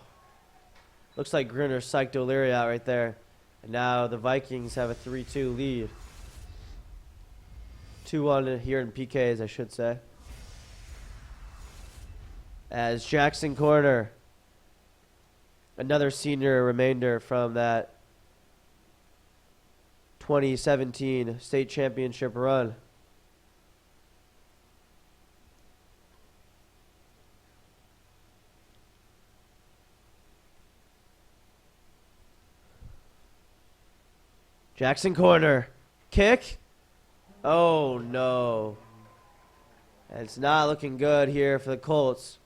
Looks like Gruner psyched O'Leary out right there. And now the Vikings have a 3-2 lead. 2-1 here in PKs, I should say. As Jackson Corner, another senior remainder from that 2017 state championship run. Jackson Corner, kick. Oh, no. And it's not looking good here for the Colts.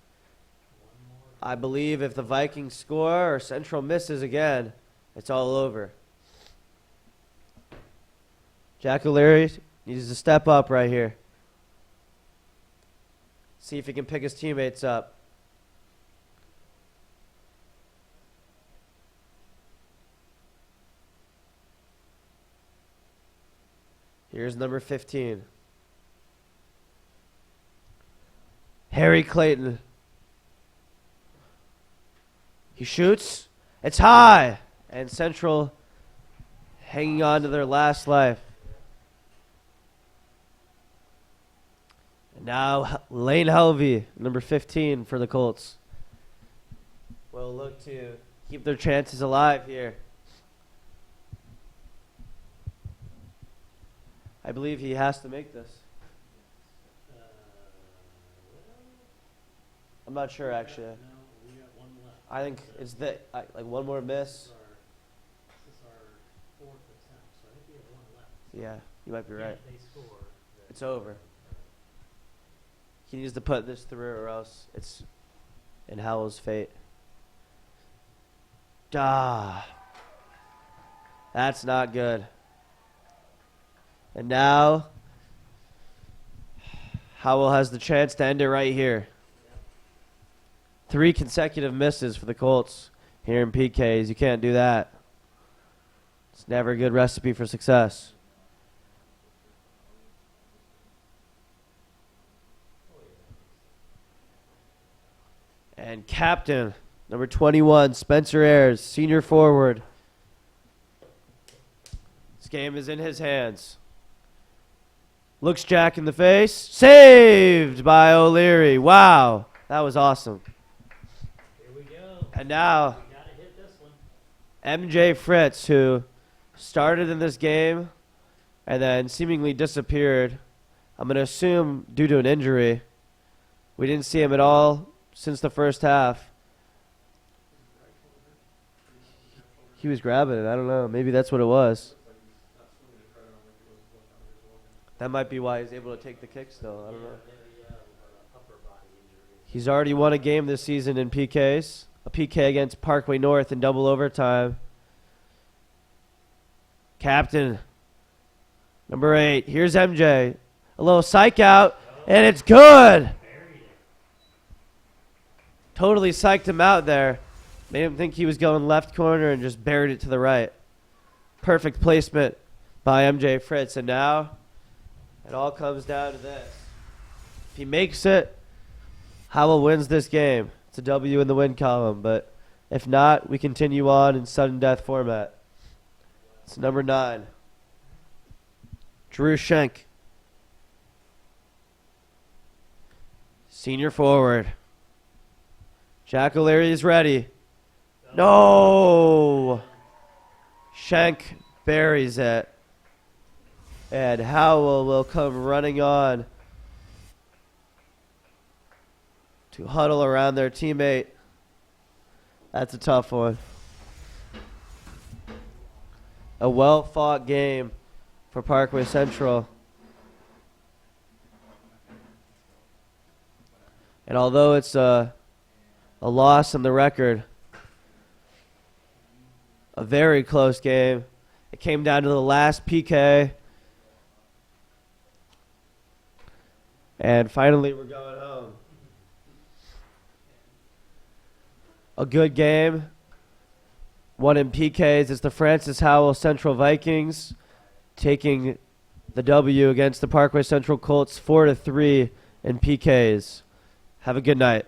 I believe if the Vikings score or Central misses again, it's all over. Jack O'Leary needs to step up right here. See if he can pick his teammates up. Here's number 15. Harry Clayton. He shoots. It's high. And Central hanging on to their last life. And now Lane Helvey, number 15 for the Colts, will look to keep their chances alive here. I believe he has to make this. not sure actually. No, we got one left. I think it's like one more miss. This is our fourth attempt, so I think we have one left. Yeah, you might be right. If they score, then It's over. He needs to put this through or else it's in Howell's fate. That's not good. And now Howell has the chance to end it right here. 3 consecutive misses for the Colts here in PKs. You can't do that. It's never a good recipe for success. And captain, number 21, Spencer Ayers, senior forward. This game is in his hands. Looks Jack in the face. Saved by O'Leary. Wow, that was awesome. here we go. And now We gotta hit this one. MJ Fritz, who started in this game and then seemingly disappeared. I'm going to assume due to an injury. We didn't see him at all since the first half. He was grabbing it. I don't know. Maybe that's what it was. That might be why he's able to take the kick still. I don't know. Upper body injury. He's already won a game this season in PKs. A PK against Parkway North in double overtime. Captain, number 8. Here's MJ. A little psych out, and it's good. Buried it. Totally psyched him out there. Made him think he was going left corner and just buried it to the right. Perfect placement by MJ Fritz. And now it all comes down to this. If he makes it, Howell wins this game. It's a W in the win column. But if not, we continue on in sudden death format. It's number 9. Drew Schenk. Senior forward. Jack O'Leary is ready. No! Schenk buries it. And Howell will come running on to huddle around their teammate. That's a tough one. A well-fought game for Parkway Central. And although it's a loss in the record, a very close game. It came down to the last PK. And finally, we're going home. A good game. One in PKs. It's the Francis Howell Central Vikings taking the W against the Parkway Central Colts 4-3 in PKs. Have a good night.